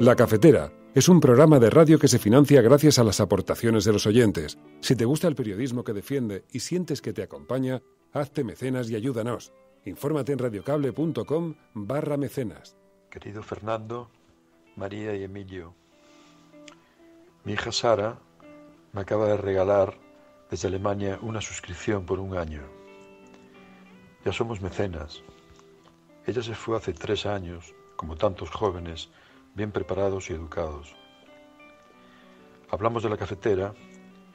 La Cafetera es un programa de radio que se financia gracias a las aportaciones de los oyentes. Si te gusta el periodismo que defiende y sientes que te acompaña, hazte mecenas y ayúdanos. Infórmate en radiocable.com/mecenas. Querido Fernando, María y Emilio, mi hija Sara me acaba de regalar desde Alemania una suscripción por 1 año. Ya somos mecenas. Ella se fue hace 3 años, como tantos jóvenes, bien preparados y educados. Hablamos de la cafetera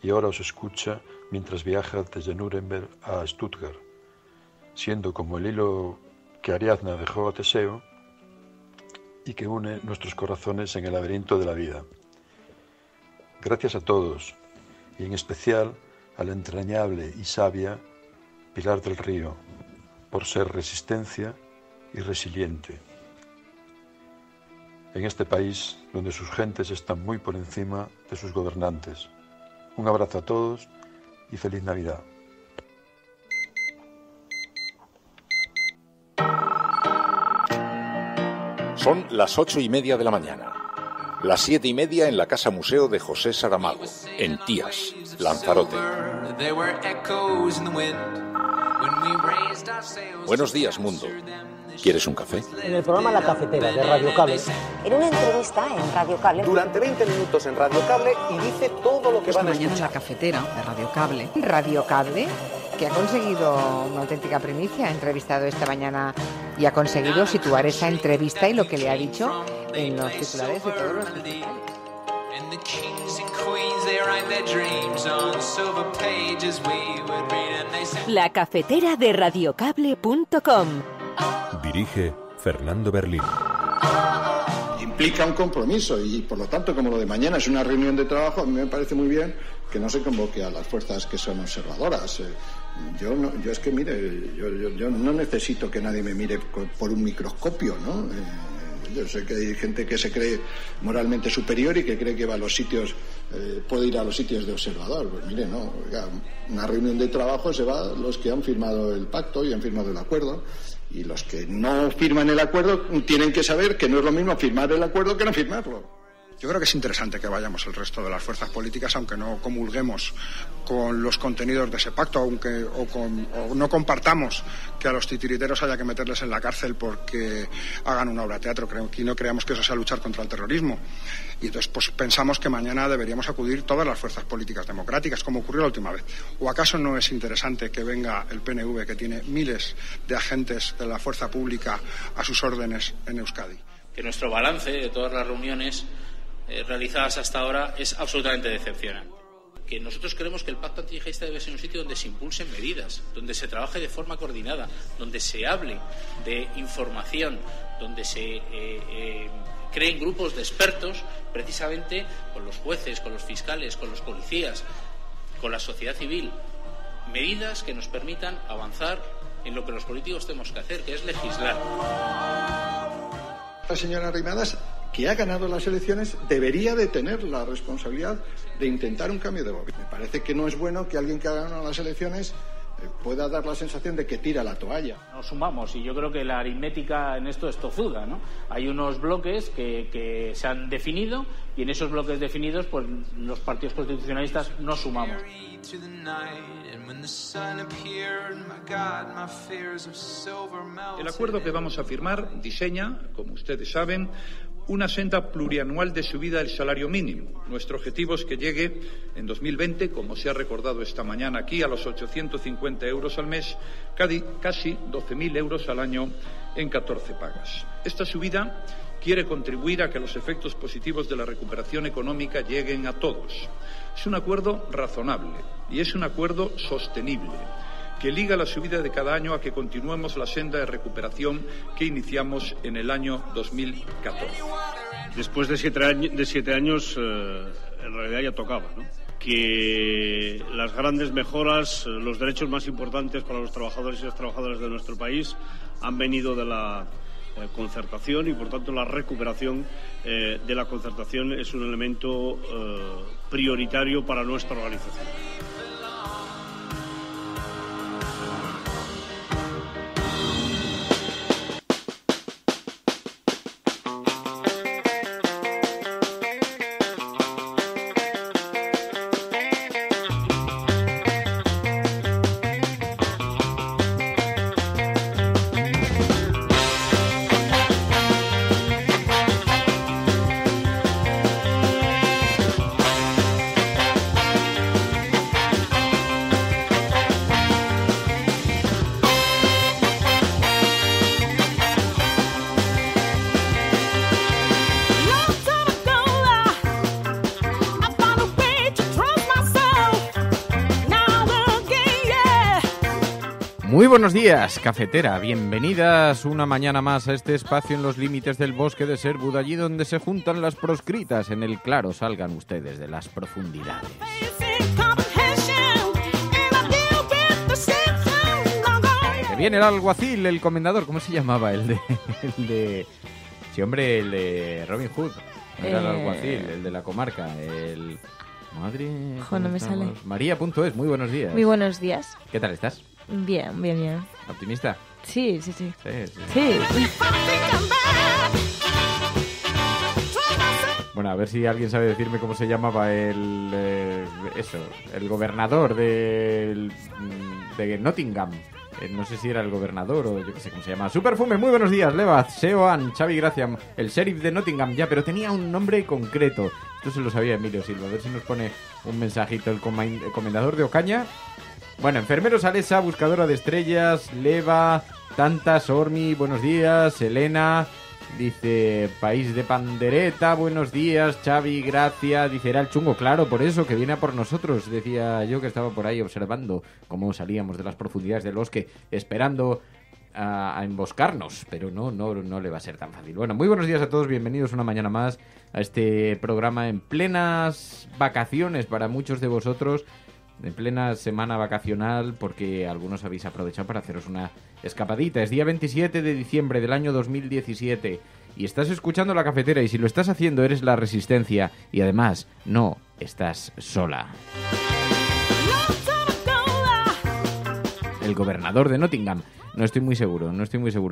y ahora os escucha mientras viaja desde Nuremberg a Stuttgart, siendo como el hilo que Ariadna dejó a Teseo y que une nuestros corazones en el laberinto de la vida. Gracias a todos, y en especial a la entrañable y sabia Pilar del Río, por ser resistencia y resiliente. En este país donde sus gentes están muy por encima de sus gobernantes. Un abrazo a todos y feliz Navidad. Son las 8:30 de la mañana. Las 7:30 en la Casa Museo de José Saramago, en Tías, Lanzarote. Buenos días, mundo. ¿Quieres un café? En el programa La Cafetera de Radio Cable. En una entrevista en Radio Cable. Durante 20 minutos en Radio Cable y dice todo lo que van a escuchar. Mañana La Cafetera de Radio Cable. Radio Cable, que ha conseguido una auténtica primicia, ha entrevistado esta mañana y ha conseguido situar esa entrevista y lo que le ha dicho en los titulares de todos los principales. La Cafetera de radiocable.com. Dirige Fernando Berlín. Implica un compromiso y por lo tanto, como lo de mañana es una reunión de trabajo, a mí me parece muy bien que no se convoque a las fuerzas que son observadoras. Yo es que mire, yo no necesito que nadie me mire por un microscopio, ¿no? Yo sé que hay gente que se cree moralmente superior y que cree que va a los sitios, puede ir a los sitios de observador. Pues mire, no, oiga, una reunión de trabajo se va los que han firmado el pacto y han firmado el acuerdo, y los que no firman el acuerdo tienen que saber que no es lo mismo firmar el acuerdo que no firmarlo. Yo creo que es interesante que vayamos el resto de las fuerzas políticas, aunque no comulguemos con los contenidos de ese pacto, o no compartamos que a los titiriteros haya que meterles en la cárcel porque hagan una obra de teatro. Y no creamos que eso sea luchar contra el terrorismo. Y entonces pues pensamos que mañana deberíamos acudir todas las fuerzas políticas democráticas, como ocurrió la última vez. ¿O acaso no es interesante que venga el PNV, que tiene miles de agentes de la fuerza pública a sus órdenes en Euskadi? Que nuestro balance de todas las reuniones realizadas hasta ahora es absolutamente decepcionante. Que nosotros creemos que el pacto antiyihadista debe ser un sitio donde se impulsen medidas, donde se trabaje de forma coordinada, donde se hable de información, donde se creen grupos de expertos precisamente con los jueces, con los fiscales, con los policías, con la sociedad civil. Medidas que nos permitan avanzar en lo que los políticos tenemos que hacer, que es legislar. La señora Arrimadas, que ha ganado las elecciones, debería de tener la responsabilidad de intentar un cambio de gobierno. Me parece que no es bueno que alguien que ha ganado las elecciones pueda dar la sensación de que tira la toalla. Nos sumamos, y yo creo que la aritmética en esto es tozuda, ¿no? Hay unos bloques que se han definido, y en esos bloques definidos pues los partidos constitucionalistas nos sumamos. El acuerdo que vamos a firmar diseña, como ustedes saben, una senda plurianual de subida del salario mínimo. Nuestro objetivo es que llegue en 2020, como se ha recordado esta mañana aquí, a los 850 euros al mes, casi 12.000 euros al año en 14 pagas. Esta subida quiere contribuir a que los efectos positivos de la recuperación económica lleguen a todos. Es un acuerdo razonable y es un acuerdo sostenible, que liga la subida de cada año a que continuemos la senda de recuperación que iniciamos en el año 2014. Después de 7 años, en realidad ya tocaba, ¿no? Que las grandes mejoras, los derechos más importantes para los trabajadores y las trabajadoras de nuestro país han venido de la concertación, y por tanto la recuperación de la concertación es un elemento prioritario para nuestra organización. Muy buenos días, cafetera. Bienvenidas una mañana más a este espacio en los límites del bosque de Sherwood, allí donde se juntan las proscritas. En el claro salgan ustedes de las profundidades. Que viene el alguacil, el comendador, ¿cómo se llamaba? El de... Sí, hombre, el de Robin Hood. No era el alguacil, el de la comarca, el... Madre... No me sale. María.es, muy buenos días. Muy buenos días. ¿Qué tal estás? Bien. ¿Optimista? Sí. Sí. Bueno, a ver si alguien sabe decirme cómo se llamaba el gobernador de Nottingham. No sé si era el gobernador o yo qué sé cómo se llama. Su perfume, muy buenos días, Leva, Seoan, Xavi Gracia, el sheriff de Nottingham, ya, pero tenía un nombre concreto. Esto se lo sabía Emilio Silva, a ver si nos pone un mensajito el comendador de Ocaña. Bueno, enfermeros Alesa, buscadora de estrellas, Leva, Tanta, Sormi, buenos días, Elena, dice País de Pandereta, buenos días, Xavi, Gracia, dice era el chungo, claro, por eso, que viene a por nosotros, decía yo que estaba por ahí observando cómo salíamos de las profundidades del bosque, esperando a emboscarnos, pero no le va a ser tan fácil. Bueno, muy buenos días a todos, bienvenidos una mañana más a este programa en plenas vacaciones para muchos de vosotros, en plena semana vacacional, porque algunos habéis aprovechado para haceros una escapadita. Es día 27 de diciembre del año 2017 y estás escuchando La Cafetera, y si lo estás haciendo eres la Resistencia y además no estás sola. El gobernador de Nottingham, no estoy muy seguro,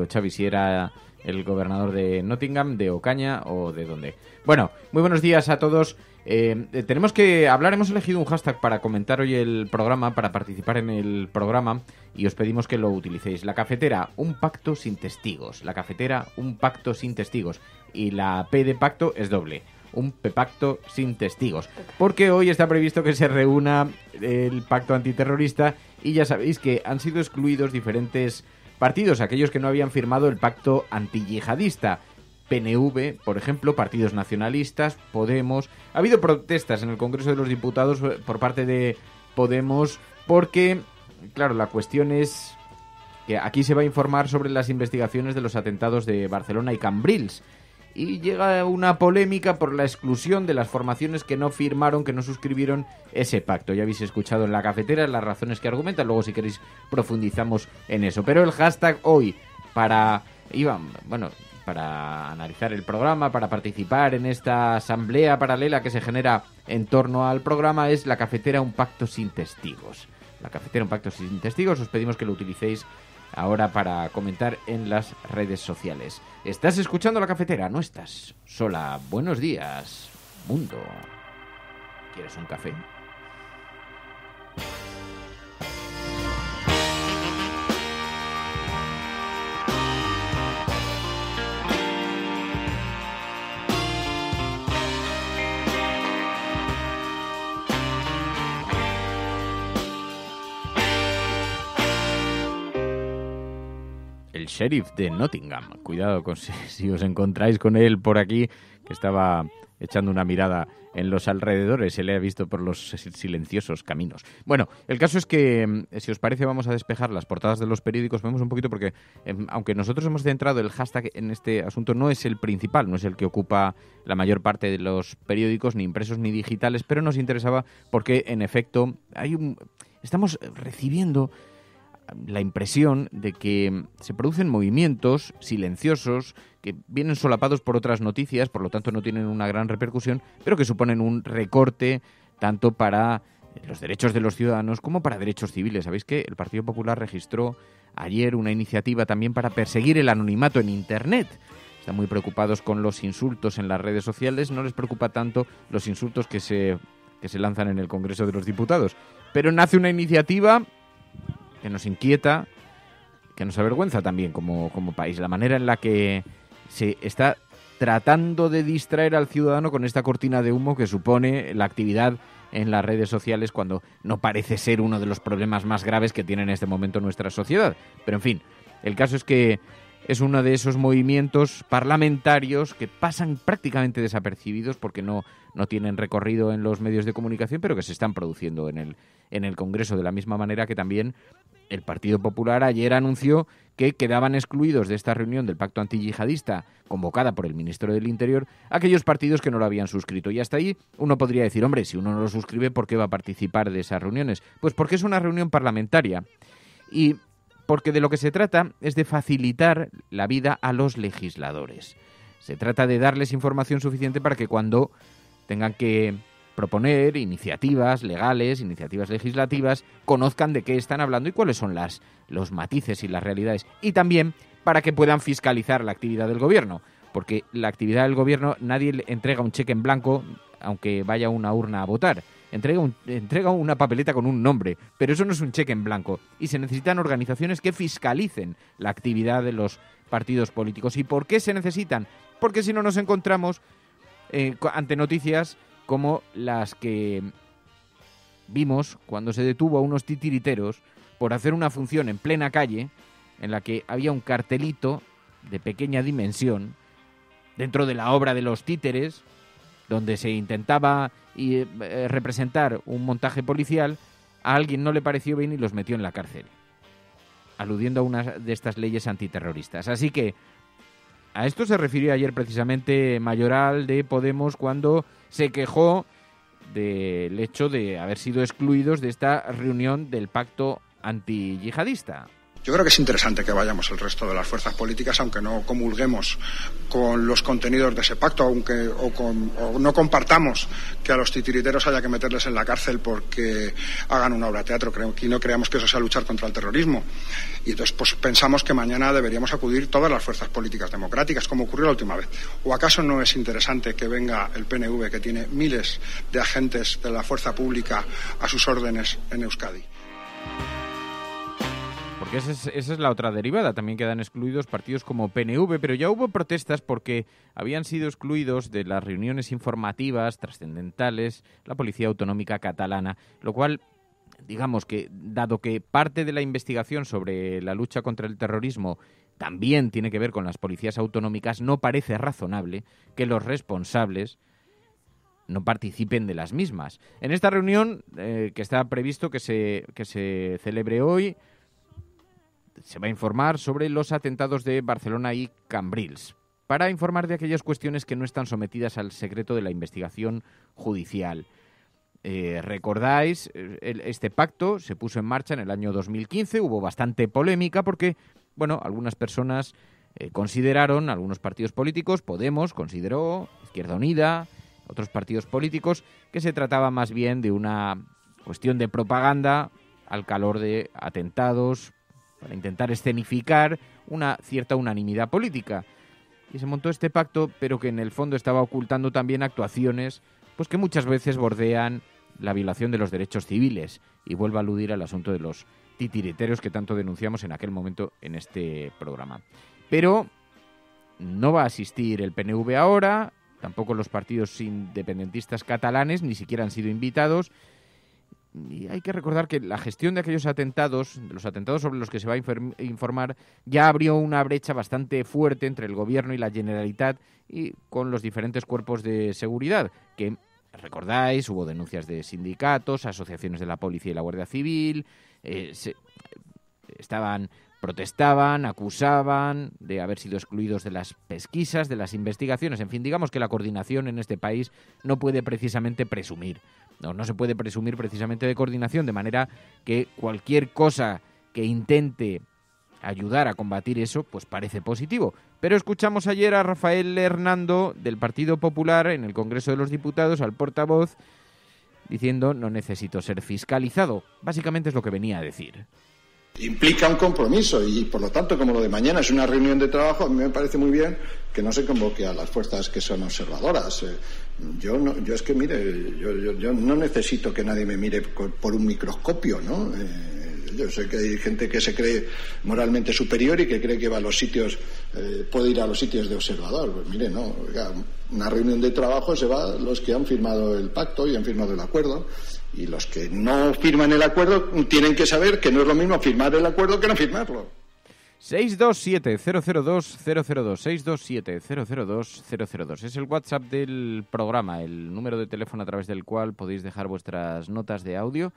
Xavi, si era el gobernador de Nottingham, de Ocaña o de dónde. Bueno, muy buenos días a todos. Tenemos que hablar, hemos elegido un hashtag para comentar hoy el programa, para participar en el programa, y os pedimos que lo utilicéis. La cafetera, un pacto sin testigos. La cafetera, un pacto sin testigos. Y la P de pacto es doble. Un pacto sin testigos. Porque hoy está previsto que se reúna el pacto antiterrorista y ya sabéis que han sido excluidos diferentes partidos, aquellos que no habían firmado el pacto antiyihadista. PNV, por ejemplo, partidos nacionalistas, Podemos. Ha habido protestas en el Congreso de los Diputados por parte de Podemos porque, claro, la cuestión es que aquí se va a informar sobre las investigaciones de los atentados de Barcelona y Cambrils. Y llega una polémica por la exclusión de las formaciones que no firmaron, que no suscribieron ese pacto. Ya habéis escuchado en La Cafetera las razones que argumentan, luego si queréis profundizamos en eso. Pero el hashtag hoy para analizar el programa, para participar en esta asamblea paralela que se genera en torno al programa es La Cafetera, un pacto sin testigos. La Cafetera, un pacto sin testigos, os pedimos que lo utilicéis ahora para comentar en las redes sociales. Estás escuchando La Cafetera, no estás sola. Buenos días, mundo. ¿Quieres un café? El sheriff de Nottingham. Cuidado con si os encontráis con él por aquí, que estaba echando una mirada en los alrededores, se le ha visto por los silenciosos caminos. Bueno, el caso es que, si os parece, vamos a despejar las portadas de los periódicos. Vemos un poquito porque, aunque nosotros hemos centrado el hashtag en este asunto, no es el principal, no es el que ocupa la mayor parte de los periódicos, ni impresos ni digitales, pero nos interesaba porque, en efecto, estamos recibiendo la impresión de que se producen movimientos silenciosos que vienen solapados por otras noticias, por lo tanto no tienen una gran repercusión, pero que suponen un recorte tanto para los derechos de los ciudadanos como para derechos civiles. Sabéis que el Partido Popular registró ayer una iniciativa también para perseguir el anonimato en Internet. Están muy preocupados con los insultos en las redes sociales, no les preocupa tanto los insultos que se lanzan en el Congreso de los Diputados. Pero nace una iniciativa que nos inquieta, que nos avergüenza también como país. La manera en la que se está tratando de distraer al ciudadano con esta cortina de humo que supone la actividad en las redes sociales, cuando no parece ser uno de los problemas más graves que tiene en este momento nuestra sociedad. Pero en fin, el caso es que es uno de esos movimientos parlamentarios que pasan prácticamente desapercibidos porque no tienen recorrido en los medios de comunicación, pero que se están produciendo en el Congreso, de la misma manera que también el Partido Popular ayer anunció que quedaban excluidos de esta reunión del pacto antiyihadista convocada por el ministro del Interior aquellos partidos que no lo habían suscrito. Y hasta ahí uno podría decir, hombre, si uno no lo suscribe, ¿por qué va a participar de esas reuniones? Pues porque es una reunión parlamentaria y porque de lo que se trata es de facilitar la vida a los legisladores. Se trata de darles información suficiente para que cuando tengan que proponer iniciativas legales, iniciativas legislativas, conozcan de qué están hablando y cuáles son los matices y las realidades. Y también para que puedan fiscalizar la actividad del gobierno, porque la actividad del gobierno nadie le entrega un cheque en blanco aunque vaya a una urna a votar. Entrega una papeleta con un nombre, pero eso no es un cheque en blanco. Y se necesitan organizaciones que fiscalicen la actividad de los partidos políticos. ¿Y por qué se necesitan? Porque si no nos encontramos ante noticias como las que vimos cuando se detuvo a unos titiriteros por hacer una función en plena calle en la que había un cartelito de pequeña dimensión dentro de la obra de los títeres, donde se intentaba representar un montaje policial. A alguien no le pareció bien y los metió en la cárcel, aludiendo a una de estas leyes antiterroristas. Así que a esto se refirió ayer precisamente Mayoral de Podemos cuando se quejó del hecho de haber sido excluidos de esta reunión del pacto antiyihadista. Yo creo que es interesante que vayamos el resto de las fuerzas políticas, aunque no comulguemos con los contenidos de ese pacto, o no compartamos que a los titiriteros haya que meterles en la cárcel porque hagan una obra de teatro. Y no creamos que eso sea luchar contra el terrorismo. Y entonces pues pensamos que mañana deberíamos acudir todas las fuerzas políticas democráticas, como ocurrió la última vez. ¿O acaso no es interesante que venga el PNV, que tiene miles de agentes de la fuerza pública a sus órdenes en Euskadi? Porque esa es la otra derivada. También quedan excluidos partidos como PNV, pero ya hubo protestas porque habían sido excluidos de las reuniones informativas trascendentales la Policía Autonómica Catalana, lo cual, digamos que, dado que parte de la investigación sobre la lucha contra el terrorismo también tiene que ver con las policías autonómicas, no parece razonable que los responsables no participen de las mismas. En esta reunión, que está previsto que se celebre hoy, se va a informar sobre los atentados de Barcelona y Cambrils, para informar de aquellas cuestiones que no están sometidas al secreto de la investigación judicial. Recordáis, este pacto se puso en marcha en el año 2015, hubo bastante polémica porque, algunas personas consideraron, algunos partidos políticos, Podemos consideró, Izquierda Unida, otros partidos políticos, que se trataba más bien de una cuestión de propaganda al calor de atentados, para intentar escenificar una cierta unanimidad política. Y se montó este pacto, pero que en el fondo estaba ocultando también actuaciones pues que muchas veces bordean la violación de los derechos civiles. Y vuelvo a aludir al asunto de los titiriteros que tanto denunciamos en aquel momento en este programa. Pero no va a asistir el PNV ahora, tampoco los partidos independentistas catalanes, ni siquiera han sido invitados. Y hay que recordar que la gestión de aquellos atentados, de los atentados sobre los que se va a informar, ya abrió una brecha bastante fuerte entre el Gobierno y la Generalitat y con los diferentes cuerpos de seguridad, que, recordáis, hubo denuncias de sindicatos, asociaciones de la Policía y la Guardia Civil, protestaban, acusaban de haber sido excluidos de las pesquisas, de las investigaciones. En fin, digamos que la coordinación en este país no puede precisamente presumir. No se puede presumir precisamente de coordinación, de manera que cualquier cosa que intente ayudar a combatir eso, pues parece positivo. Pero escuchamos ayer a Rafael Hernando del Partido Popular en el Congreso de los Diputados, al portavoz, diciendo: no necesito ser fiscalizado. Básicamente es lo que venía a decir. Implica un compromiso y, por lo tanto, como lo de mañana es una reunión de trabajo, a mí me parece muy bien que no se convoque a las fuerzas que son observadoras. Yo es que, mire, yo no necesito que nadie me mire por un microscopio, ¿no? Yo sé que hay gente que se cree moralmente superior y que cree que va a los sitios, puede ir a los sitios de observador. Pues mire, no, oiga, una reunión de trabajo se va los que han firmado el pacto y han firmado el acuerdo. Y los que no firman el acuerdo tienen que saber que no es lo mismo firmar el acuerdo que no firmarlo. 627-002-002, 627-002-002. Es el WhatsApp del programa, el número de teléfono a través del cual podéis dejar vuestras notas de audio.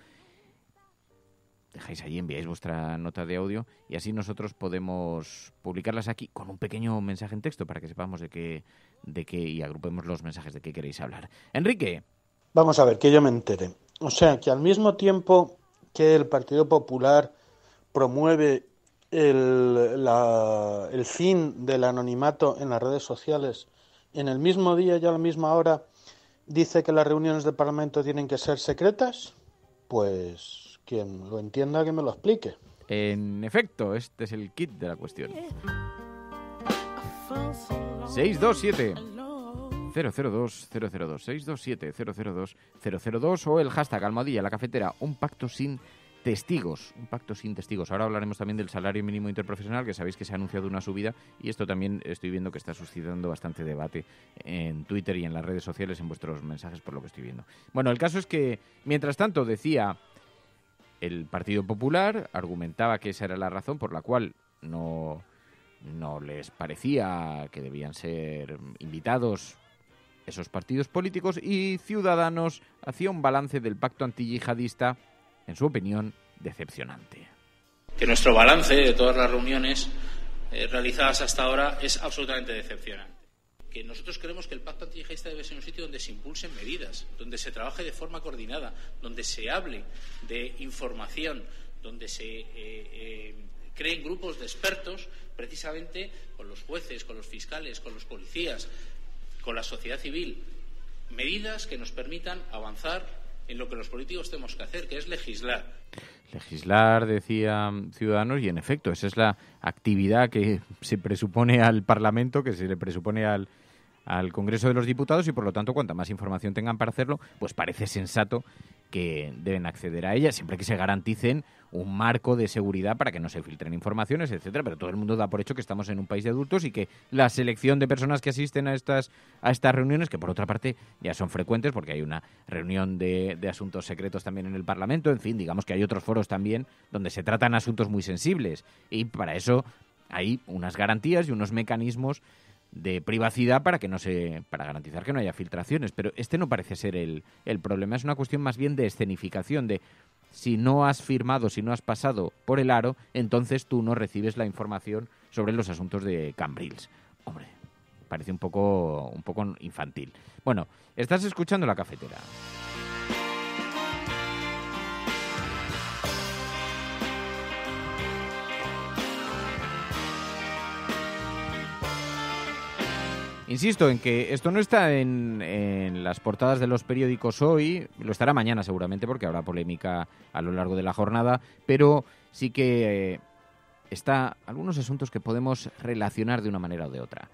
Dejáis allí, enviáis vuestra nota de audio y así nosotros podemos publicarlas aquí con un pequeño mensaje en texto para que sepamos de qué y agrupemos los mensajes de qué queréis hablar. Enrique. Vamos a ver, que yo me entere. O sea, que al mismo tiempo que el Partido Popular promueve el fin del anonimato en las redes sociales, en el mismo día y a la misma hora dice que las reuniones del Parlamento tienen que ser secretas, pues quien lo entienda que me lo explique. En efecto, este es el kit de la cuestión. 627 002 002 627 002 002 o el hashtag almohadilla la cafetera, un pacto sin testigos, un pacto sin testigos. Ahora hablaremos también del salario mínimo interprofesional, que sabéis que se ha anunciado una subida y esto también estoy viendo que está suscitando bastante debate en Twitter y en las redes sociales, en vuestros mensajes, por lo que estoy viendo. Bueno, el caso es que, mientras tanto, decía el Partido Popular, argumentaba que esa era la razón por la cual no les parecía que debían ser invitados esos partidos políticos, y Ciudadanos hacía un balance del pacto antiyihadista, en su opinión, decepcionante. Que nuestro balance de todas las reuniones realizadas hasta ahora es absolutamente decepcionante. Que nosotros creemos que el pacto antiyihadista debe ser un sitio donde se impulsen medidas, donde se trabaje de forma coordinada, donde se hable de información, donde se creen grupos de expertos, precisamente con los jueces, con los fiscales, con los policías, con la sociedad civil, medidas que nos permitan avanzar en lo que los políticos tenemos que hacer, que es legislar. Legislar, decía Ciudadanos, y en efecto, esa es la actividad que se presupone al Parlamento, que se le presupone al Congreso de los Diputados, y por lo tanto, cuanta más información tengan para hacerlo, pues parece sensato que deben acceder a ella, siempre que se garanticen un marco de seguridad para que no se filtren informaciones, etcétera. Pero todo el mundo da por hecho que estamos en un país de adultos y que la selección de personas que asisten a estas reuniones, que por otra parte ya son frecuentes porque hay una reunión de asuntos secretos también en el Parlamento, en fin, digamos que hay otros foros también donde se tratan asuntos muy sensibles, y para eso hay unas garantías y unos mecanismos de privacidad para garantizar que no haya filtraciones, pero este no parece ser el problema. Es una cuestión más bien de escenificación, de si no has firmado, si no has pasado por el aro, entonces tú no recibes la información sobre los asuntos de Cambrils. Hombre, parece un poco infantil. Bueno, estás escuchando La Cafetera. Insisto en que esto no está en las portadas de los periódicos hoy, lo estará mañana seguramente porque habrá polémica a lo largo de la jornada, pero sí que está algunos asuntos que podemos relacionar de una manera o de otra.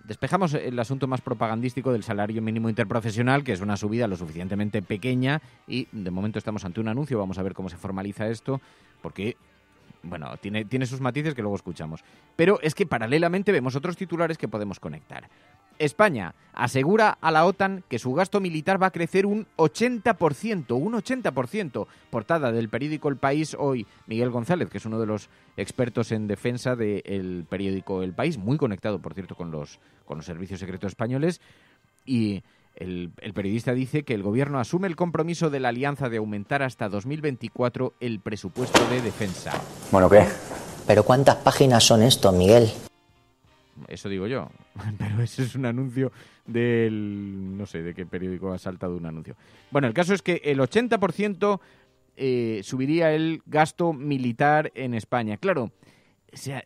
Despejamos el asunto más propagandístico del salario mínimo interprofesional, que es una subida lo suficientemente pequeña y de momento estamos ante un anuncio, vamos a ver cómo se formaliza esto, porque bueno, tiene sus matices que luego escuchamos. Pero es que paralelamente vemos otros titulares que podemos conectar. España asegura a la OTAN que su gasto militar va a crecer un 80%, un 80%. Portada del periódico El País hoy, Miguel González, que es uno de los expertos en defensa del periódico El País, muy conectado, por cierto, con los servicios secretos españoles, y el periodista dice que el gobierno asume el compromiso de la alianza de aumentar hasta 2024 el presupuesto de defensa. Bueno, ¿qué? ¿Pero cuántas páginas son esto, Miguel? Eso digo yo, pero eso es un anuncio del... no sé de qué periódico ha saltado un anuncio. Bueno, el caso es que el 80% subiría el gasto militar en España. Claro, o sea,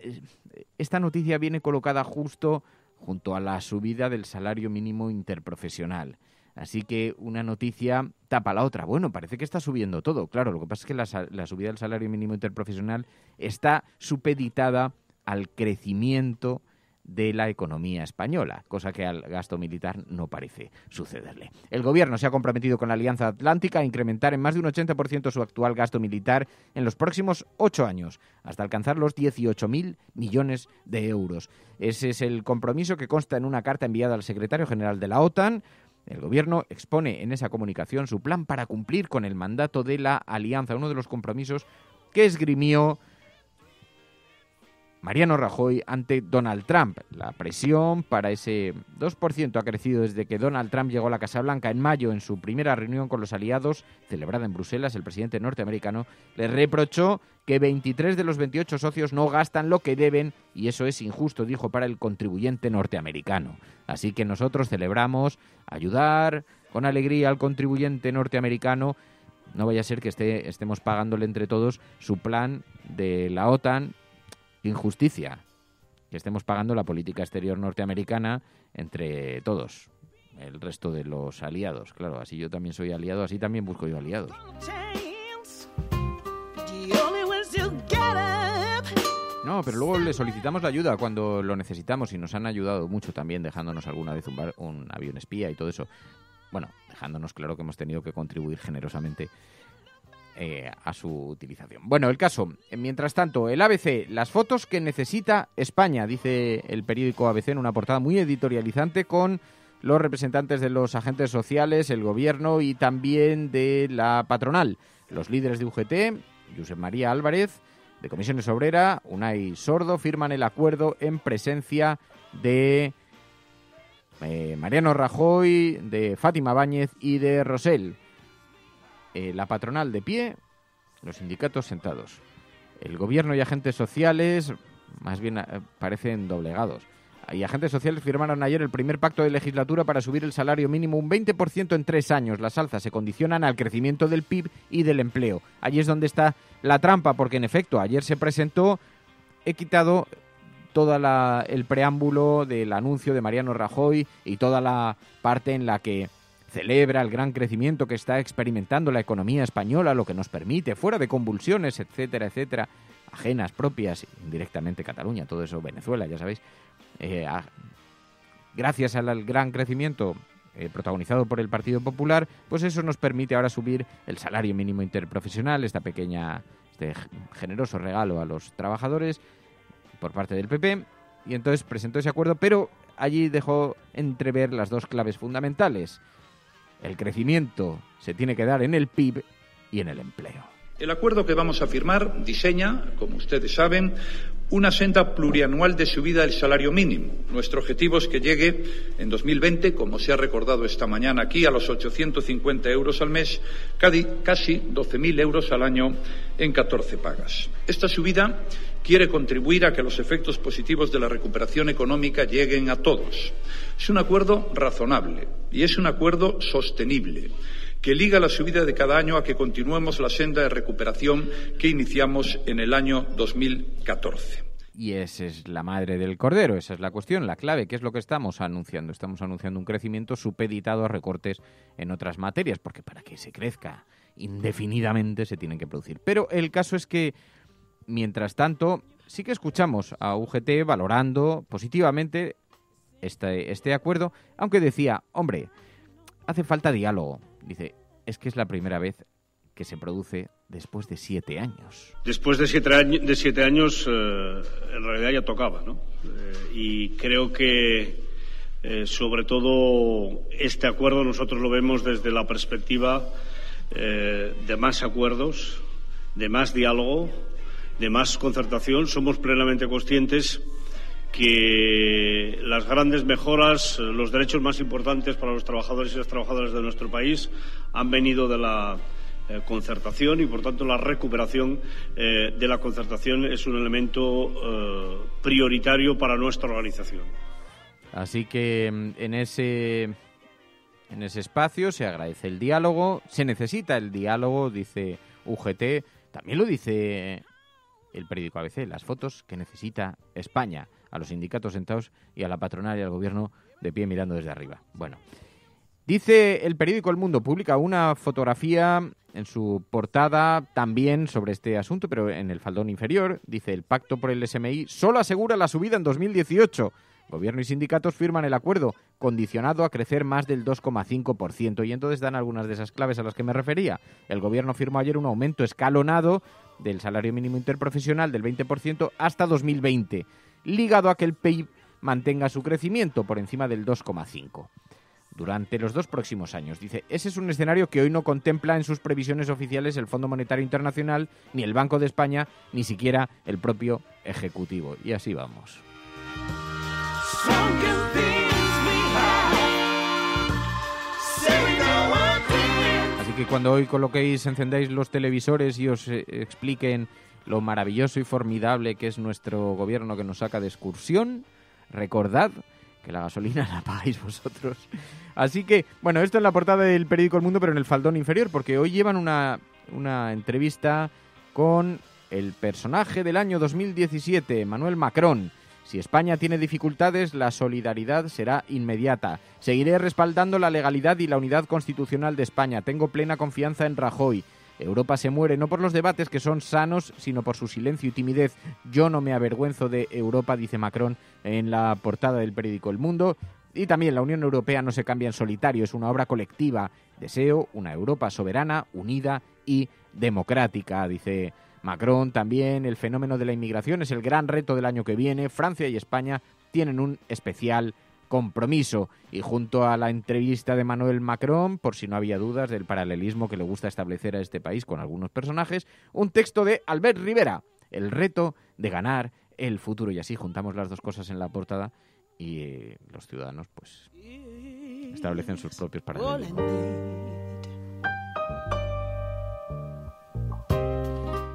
esta noticia viene colocada justo junto a la subida del salario mínimo interprofesional. Así que una noticia tapa la otra. Bueno, parece que está subiendo todo. Claro, lo que pasa es que la subida del salario mínimo interprofesional está supeditada al crecimiento de la economía española, cosa que al gasto militar no parece sucederle. El gobierno se ha comprometido con la Alianza Atlántica a incrementar en más de un 80% su actual gasto militar en los próximos 8 años, hasta alcanzar los 18.000 millones de euros. Ese es el compromiso que consta en una carta enviada al secretario general de la OTAN. El gobierno expone en esa comunicación su plan para cumplir con el mandato de la alianza, uno de los compromisos que esgrimió Mariano Rajoy ante Donald Trump. La presión para ese 2% ha crecido desde que Donald Trump llegó a la Casa Blanca en mayo. En su primera reunión con los aliados, celebrada en Bruselas, el presidente norteamericano le reprochó que 23 de los 28 socios no gastan lo que deben y eso es injusto, dijo, para el contribuyente norteamericano. Así que nosotros celebramos ayudar con alegría al contribuyente norteamericano. No vaya a ser que estemos pagándole entre todos su plan de la OTAN. Injusticia, que estemos pagando la política exterior norteamericana entre todos, el resto de los aliados. Claro, así yo también soy aliado, así también busco yo aliados. No, pero luego le solicitamos la ayuda cuando lo necesitamos y nos han ayudado mucho también, dejándonos alguna vez un avión espía y todo eso. Bueno, dejándonos claro que hemos tenido que contribuir generosamente a su utilización. Bueno, el caso, mientras tanto, el ABC, las fotos que necesita España, dice el periódico ABC en una portada muy editorializante con los representantes de los agentes sociales, el gobierno y también de la patronal. Los líderes de UGT, Josep María Álvarez, de Comisiones Obreras, Unai Sordo, firman el acuerdo en presencia de Mariano Rajoy, de Fátima Báñez y de Rosell. La patronal de pie, los sindicatos sentados. El gobierno y agentes sociales más bien parecen doblegados. Y agentes sociales firmaron ayer el primer pacto de legislatura para subir el salario mínimo un 20% en 3 años. Las alzas se condicionan al crecimiento del PIB y del empleo. Allí es donde está la trampa, porque en efecto ayer se presentó, he quitado todo el preámbulo del anuncio de Mariano Rajoy y toda la parte en la que celebra el gran crecimiento que está experimentando la economía española, lo que nos permite, fuera de convulsiones, etcétera, etcétera, ajenas, propias, indirectamente Cataluña, todo eso, Venezuela, ya sabéis, gracias al gran crecimiento protagonizado por el Partido Popular, pues eso nos permite ahora subir el salario mínimo interprofesional, este generoso regalo a los trabajadores por parte del PP, y entonces presentó ese acuerdo, pero allí dejó entrever las dos claves fundamentales. El crecimiento se tiene que dar en el PIB y en el empleo. El acuerdo que vamos a firmar diseña, como ustedes saben, una senda plurianual de subida del salario mínimo. Nuestro objetivo es que llegue en 2020, como se ha recordado esta mañana aquí, a los 850 euros al mes, casi 12.000 euros al año en 14 pagas. Esta subida quiere contribuir a que los efectos positivos de la recuperación económica lleguen a todos. Es un acuerdo razonable y es un acuerdo sostenible, que liga la subida de cada año a que continuemos la senda de recuperación que iniciamos en el año 2014. Y esa es la madre del cordero, esa es la cuestión, la clave. ¿Qué es lo que estamos anunciando? Estamos anunciando un crecimiento supeditado a recortes en otras materias, porque para que se crezca indefinidamente se tienen que producir. Pero el caso es que, mientras tanto, sí que escuchamos a UGT valorando positivamente este acuerdo, aunque decía, hombre, hace falta diálogo. Dice, es que es la primera vez que se produce después de 7 años. Después de 7 años, en realidad ya tocaba, ¿no? Y creo que, sobre todo, este acuerdo nosotros lo vemos desde la perspectiva de más acuerdos, de más diálogo, de más concertación. Somos plenamente conscientes que las grandes mejoras, los derechos más importantes para los trabajadores y las trabajadoras de nuestro país han venido de la concertación y, por tanto, la recuperación de la concertación es un elemento prioritario para nuestra organización. Así que en ese espacio se agradece el diálogo, se necesita el diálogo, dice UGT, también lo dice el periódico ABC, las fotos que necesita España, a los sindicatos sentados y a la patronal y al gobierno de pie mirando desde arriba. Bueno, dice el periódico El Mundo, publica una fotografía en su portada también sobre este asunto, pero en el faldón inferior, dice, el pacto por el SMI solo asegura la subida en 2018. Gobierno y sindicatos firman el acuerdo, condicionado a crecer más del 2,5%. Y entonces dan algunas de esas claves a las que me refería. El Gobierno firmó ayer un aumento escalonado del salario mínimo interprofesional del 20% hasta 2020, ligado a que el PIB mantenga su crecimiento por encima del 2,5%. durante los 2 próximos años. Dice, ese es un escenario que hoy no contempla en sus previsiones oficiales el Fondo Monetario Internacional, ni el Banco de España, ni siquiera el propio Ejecutivo. Y así vamos. Así que cuando hoy encendéis los televisores y os expliquen lo maravilloso y formidable que es nuestro gobierno que nos saca de excursión, recordad que la gasolina la pagáis vosotros. Así que, bueno, esto en la portada del periódico El Mundo, pero en el faldón inferior, porque hoy llevan una entrevista con el personaje del año 2017, Emmanuel Macron. Si España tiene dificultades, la solidaridad será inmediata. Seguiré respaldando la legalidad y la unidad constitucional de España. Tengo plena confianza en Rajoy. Europa se muere no por los debates que son sanos, sino por su silencio y timidez. Yo no me avergüenzo de Europa, dice Macron en la portada del periódico El Mundo. Y también la Unión Europea no se cambia en solitario, es una obra colectiva. Deseo una Europa soberana, unida y democrática, dice Macron. También el fenómeno de la inmigración es el gran reto del año que viene. Francia y España tienen un especial compromiso. Y junto a la entrevista de Emmanuel Macron, por si no había dudas del paralelismo que le gusta establecer a este país con algunos personajes, un texto de Albert Rivera, el reto de ganar el futuro. Y así juntamos las dos cosas en la portada y los ciudadanos pues establecen sus propios paralelismos.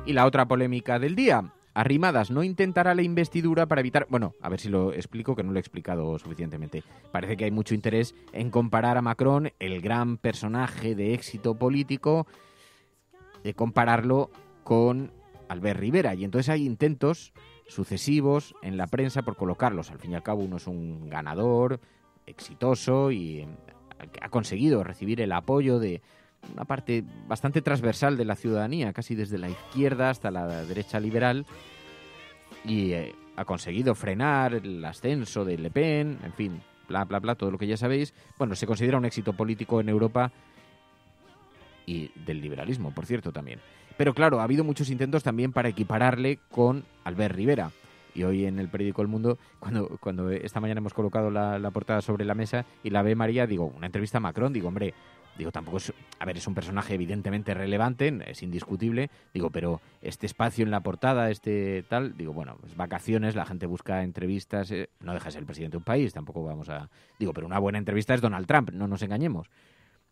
Y la otra polémica del día. Arrimadas no intentará la investidura para evitar... Bueno, a ver si lo explico, que no lo he explicado suficientemente. Parece que hay mucho interés en comparar a Macron, el gran personaje de éxito político, de compararlo con Albert Rivera. Y entonces hay intentos sucesivos en la prensa por colocarlos. Al fin y al cabo uno es un ganador exitoso y ha conseguido recibir el apoyo de una parte bastante transversal de la ciudadanía, casi desde la izquierda hasta la derecha liberal, y ha conseguido frenar el ascenso de Le Pen, en fin, bla, bla, bla, todo lo que ya sabéis. Bueno, se considera un éxito político en Europa y del liberalismo, por cierto, también. Pero claro, ha habido muchos intentos también para equipararle con Albert Rivera. Y hoy en el periódico El Mundo, cuando esta mañana hemos colocado la portada sobre la mesa y la ve María, digo, una entrevista a Macron, digo, hombre, digo, tampoco es... A ver, es un personaje evidentemente relevante, es indiscutible, digo, pero este espacio en la portada, digo, bueno, es vacaciones, la gente busca entrevistas, no deja de ser el presidente de un país, tampoco vamos a... Digo, pero una buena entrevista es Donald Trump, no nos engañemos.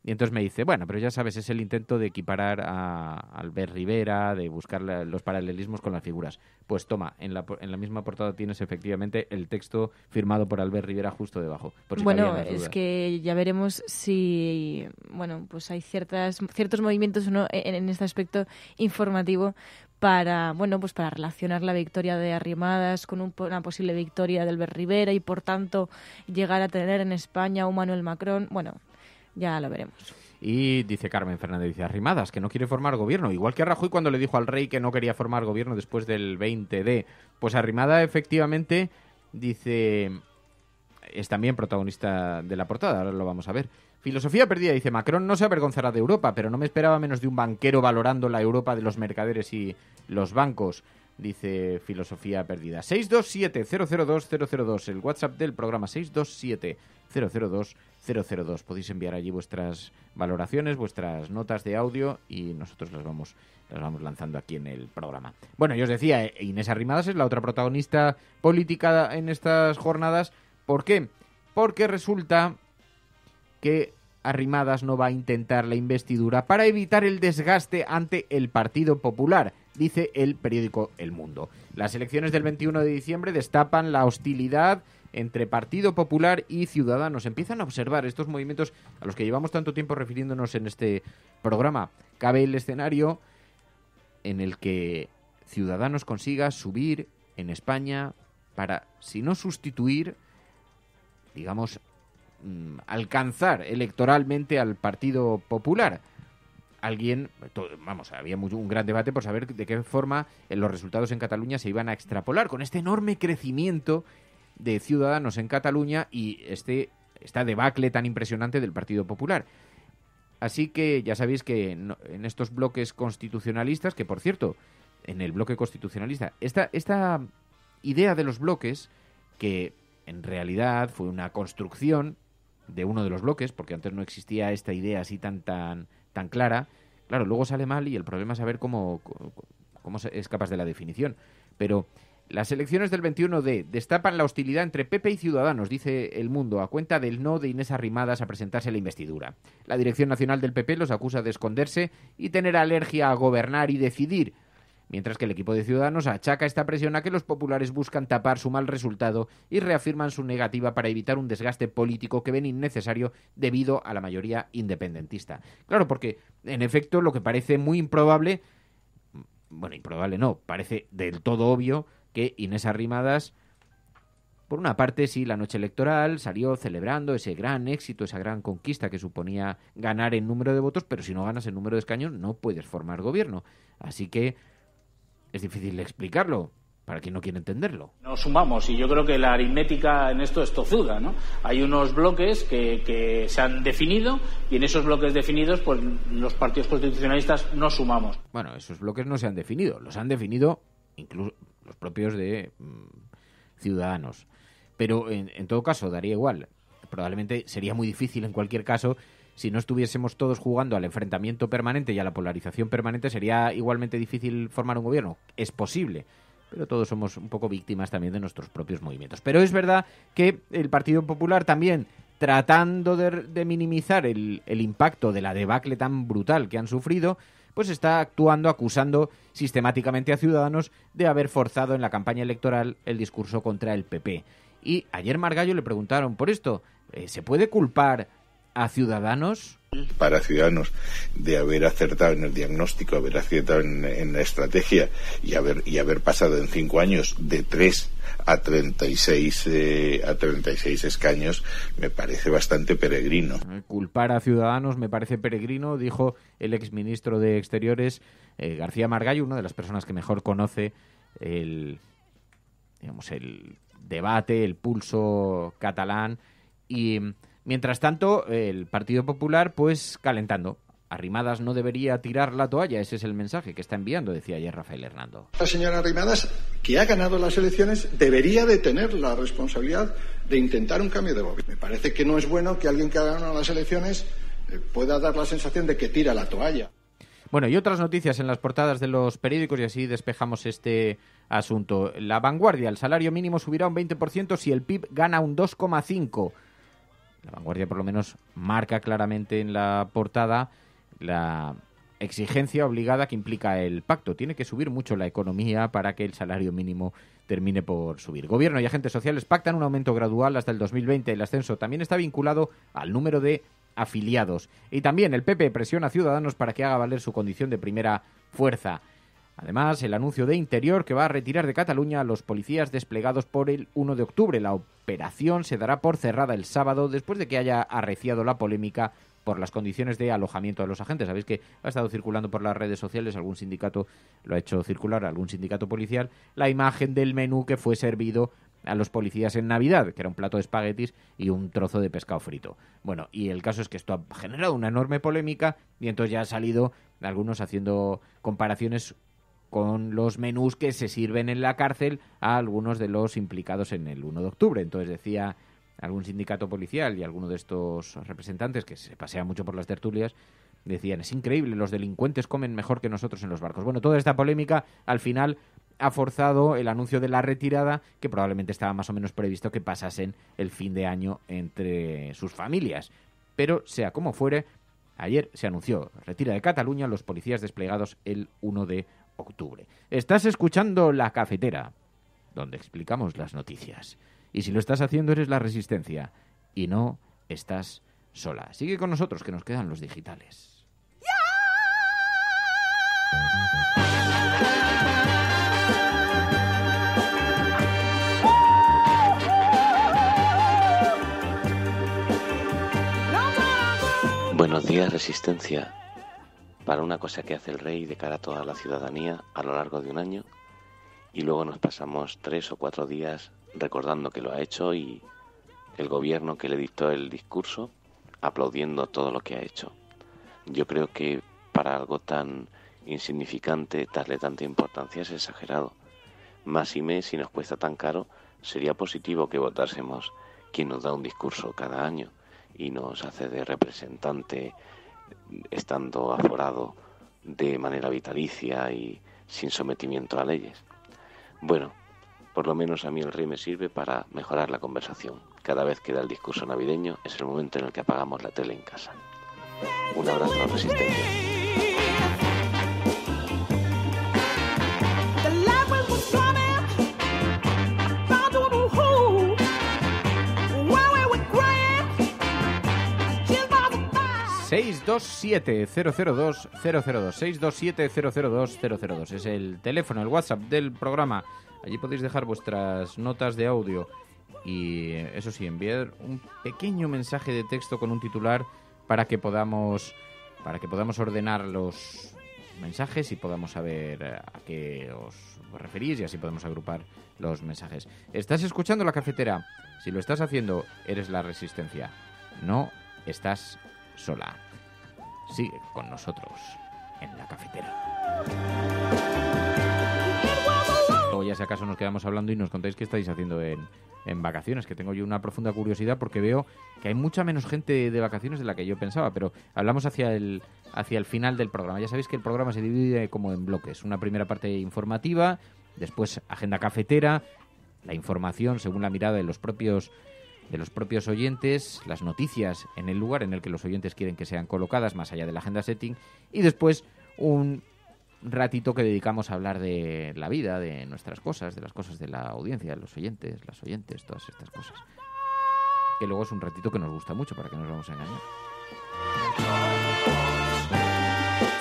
Y entonces me dice, bueno, pero ya sabes, es el intento de equiparar a Albert Rivera, de buscar los paralelismos con las figuras. Pues toma, en la misma portada tienes efectivamente el texto firmado por Albert Rivera justo debajo. Por si bueno, es que ya veremos si, bueno, pues hay ciertos movimientos o no en este aspecto informativo para, bueno, pues para relacionar la victoria de Arrimadas con una posible victoria de Albert Rivera y por tanto llegar a tener en España un Emmanuel Macron. Bueno, ya lo veremos. Y dice Carmen Fernández, dice Arrimadas, que no quiere formar gobierno, igual que Rajoy cuando le dijo al rey que no quería formar gobierno después del 20D. Pues Arrimadas efectivamente, dice, es también protagonista de la portada, ahora lo vamos a ver. Filosofía perdida, dice Macron, no se avergonzará de Europa, pero no me esperaba menos de un banquero valorando la Europa de los mercaderes y los bancos. Dice Filosofía perdida. 627-002-002, el WhatsApp del programa 627-002-002. Podéis enviar allí vuestras valoraciones, vuestras notas de audio y nosotros las vamos lanzando aquí en el programa. Bueno, yo os decía, Inés Arrimadas es la otra protagonista política en estas jornadas. ¿Por qué? Porque resulta que Arrimadas no va a intentar la investidura para evitar el desgaste ante el Partido Popular, dice el periódico El Mundo. Las elecciones del 21 de diciembre destapan la hostilidad entre Partido Popular y Ciudadanos. Empiezan a observar estos movimientos a los que llevamos tanto tiempo refiriéndonos en este programa. Cabe el escenario en el que Ciudadanos consiga subir en España para, si no sustituir, digamos, alcanzar electoralmente al Partido Popular. Había un gran debate por saber de qué forma los resultados en Cataluña se iban a extrapolar con este enorme crecimiento de Ciudadanos en Cataluña y esta debacle tan impresionante del Partido Popular. Así que ya sabéis que en estos bloques constitucionalistas, que por cierto, en el bloque constitucionalista, esta idea de los bloques, que en realidad fue una construcción de uno de los bloques, porque antes no existía esta idea así tan clara. Claro, luego sale mal y el problema es saber cómo es capaz de la definición. Pero las elecciones del 21D destapan la hostilidad entre PP y Ciudadanos, dice El Mundo, a cuenta del no de Inés Arrimadas a presentarse a la investidura. La Dirección Nacional del PP los acusa de esconderse y tener alergia a gobernar y decidir, mientras que el equipo de Ciudadanos achaca esta presión a que los populares buscan tapar su mal resultado y reafirman su negativa para evitar un desgaste político que ven innecesario debido a la mayoría independentista. Claro, porque en efecto lo que parece muy improbable, bueno, improbable no, parece del todo obvio que Inés Arrimadas, por una parte, sí, la noche electoral salió celebrando ese gran éxito, esa gran conquista que suponía ganar en número de votos, pero si no ganas en número de escaños no puedes formar gobierno. Así que es difícil explicarlo para quien no quiere entenderlo. Nos sumamos y yo creo que la aritmética en esto es tozuda, ¿no? Hay unos bloques que se han definido y en esos bloques definidos pues los partidos constitucionalistas nos sumamos. Bueno, esos bloques no se han definido, los han definido incluso los propios de Ciudadanos. Pero en todo caso daría igual. Probablemente sería muy difícil en cualquier caso. Si no estuviésemos todos jugando al enfrentamiento permanente y a la polarización permanente, sería igualmente difícil formar un gobierno. Es posible, pero todos somos un poco víctimas también de nuestros propios movimientos. Pero es verdad que el Partido Popular también, tratando de minimizar el impacto de la debacle tan brutal que han sufrido, pues está actuando, acusando sistemáticamente a Ciudadanos de haber forzado en la campaña electoral el discurso contra el PP. Y ayer Margallo le preguntaron por esto. ¿Se puede culpar a Ciudadanos? Para Ciudadanos de haber acertado en el diagnóstico, haber acertado en la estrategia y haber pasado en 5 años de 3 a 36 escaños, me parece bastante peregrino. Culpar a Ciudadanos me parece peregrino, dijo el exministro de Exteriores García Margallo, una de las personas que mejor conoce el debate, el pulso catalán. Y mientras tanto, el Partido Popular, pues calentando. Arrimadas no debería tirar la toalla, ese es el mensaje que está enviando, decía ayer Rafael Hernando. La señora Arrimadas, que ha ganado las elecciones, debería de tener la responsabilidad de intentar un cambio de gobierno. Me parece que no es bueno que alguien que ha ganado las elecciones pueda dar la sensación de que tira la toalla. Bueno, y otras noticias en las portadas de los periódicos y así despejamos este asunto. La Vanguardia, el salario mínimo subirá un 20% si el PIB gana un 2,5%. La Vanguardia por lo menos marca claramente en la portada la exigencia obligada que implica el pacto. Tiene que subir mucho la economía para que el salario mínimo termine por subir. Gobierno y agentes sociales pactan un aumento gradual hasta el 2020. El ascenso también está vinculado al número de afiliados. Y también el PP presiona a Ciudadanos para que haga valer su condición de primera fuerza. Además, el anuncio de Interior que va a retirar de Cataluña a los policías desplegados por el 1 de octubre. La operación se dará por cerrada el sábado después de que haya arreciado la polémica por las condiciones de alojamiento de los agentes. Sabéis que ha estado circulando por las redes sociales, algún sindicato lo ha hecho circular, algún sindicato policial, la imagen del menú que fue servido a los policías en Navidad, que era un plato de espaguetis y un trozo de pescado frito. Bueno, y el caso es que esto ha generado una enorme polémica y entonces ya han salido algunos haciendo comparaciones con los menús que se sirven en la cárcel a algunos de los implicados en el 1 de octubre. Entonces decía algún sindicato policial y alguno de estos representantes que se pasea mucho por las tertulias, decían, es increíble, los delincuentes comen mejor que nosotros en los barcos. Bueno, toda esta polémica al final ha forzado el anuncio de la retirada, que probablemente estaba más o menos previsto que pasasen el fin de año entre sus familias. Pero, sea como fuere, ayer se anunció retira de Cataluña los policías desplegados el 1 de octubre. Estás escuchando La Cafetera, donde explicamos las noticias. Y si lo estás haciendo, eres la Resistencia. Y no estás sola. Sigue con nosotros, que nos quedan los digitales. Buenos días, Resistencia. Para una cosa que hace el rey de cara a toda la ciudadanía a lo largo de un año, y luego nos pasamos 3 o 4 días recordando que lo ha hecho y el gobierno que le dictó el discurso aplaudiendo todo lo que ha hecho. Yo creo que para algo tan insignificante darle tanta importancia es exagerado. Máxime, si nos cuesta tan caro, sería positivo que votásemos quien nos da un discurso cada año y nos hace de representante estando aforado de manera vitalicia y sin sometimiento a leyes. Bueno, por lo menos a mí el rey me sirve para mejorar la conversación. Cada vez que da el discurso navideño es el momento en el que apagamos la tele en casa. Un abrazo a la Resistencia. ...627-002-002... ...627-002-002... es el teléfono, el WhatsApp del programa. Allí podéis dejar vuestras notas de audio y, eso sí, enviar un pequeño mensaje de texto con un titular para que podamos ordenar los mensajes y podamos saber a qué os referís y así podemos agrupar los mensajes. ¿Estás escuchando La Cafetera? Si lo estás haciendo, eres la Resistencia. No estás sola. Sigue con nosotros en La Cafetera. Luego ya si acaso nos quedamos hablando y nos contáis qué estáis haciendo en vacaciones, que tengo yo una profunda curiosidad porque veo que hay mucha menos gente de vacaciones de la que yo pensaba, pero hablamos hacia el final del programa. Ya sabéis que el programa se divide como en bloques. Una primera parte informativa, después agenda cafetera, la información según la mirada de los propios oyentes, las noticias en el lugar en el que los oyentes quieren que sean colocadas, más allá de la agenda setting, y después un ratito que dedicamos a hablar de la vida, de nuestras cosas, de las cosas de la audiencia, de los oyentes, las oyentes, todas estas cosas. Que luego es un ratito que nos gusta mucho, para que no nos vamos a engañar.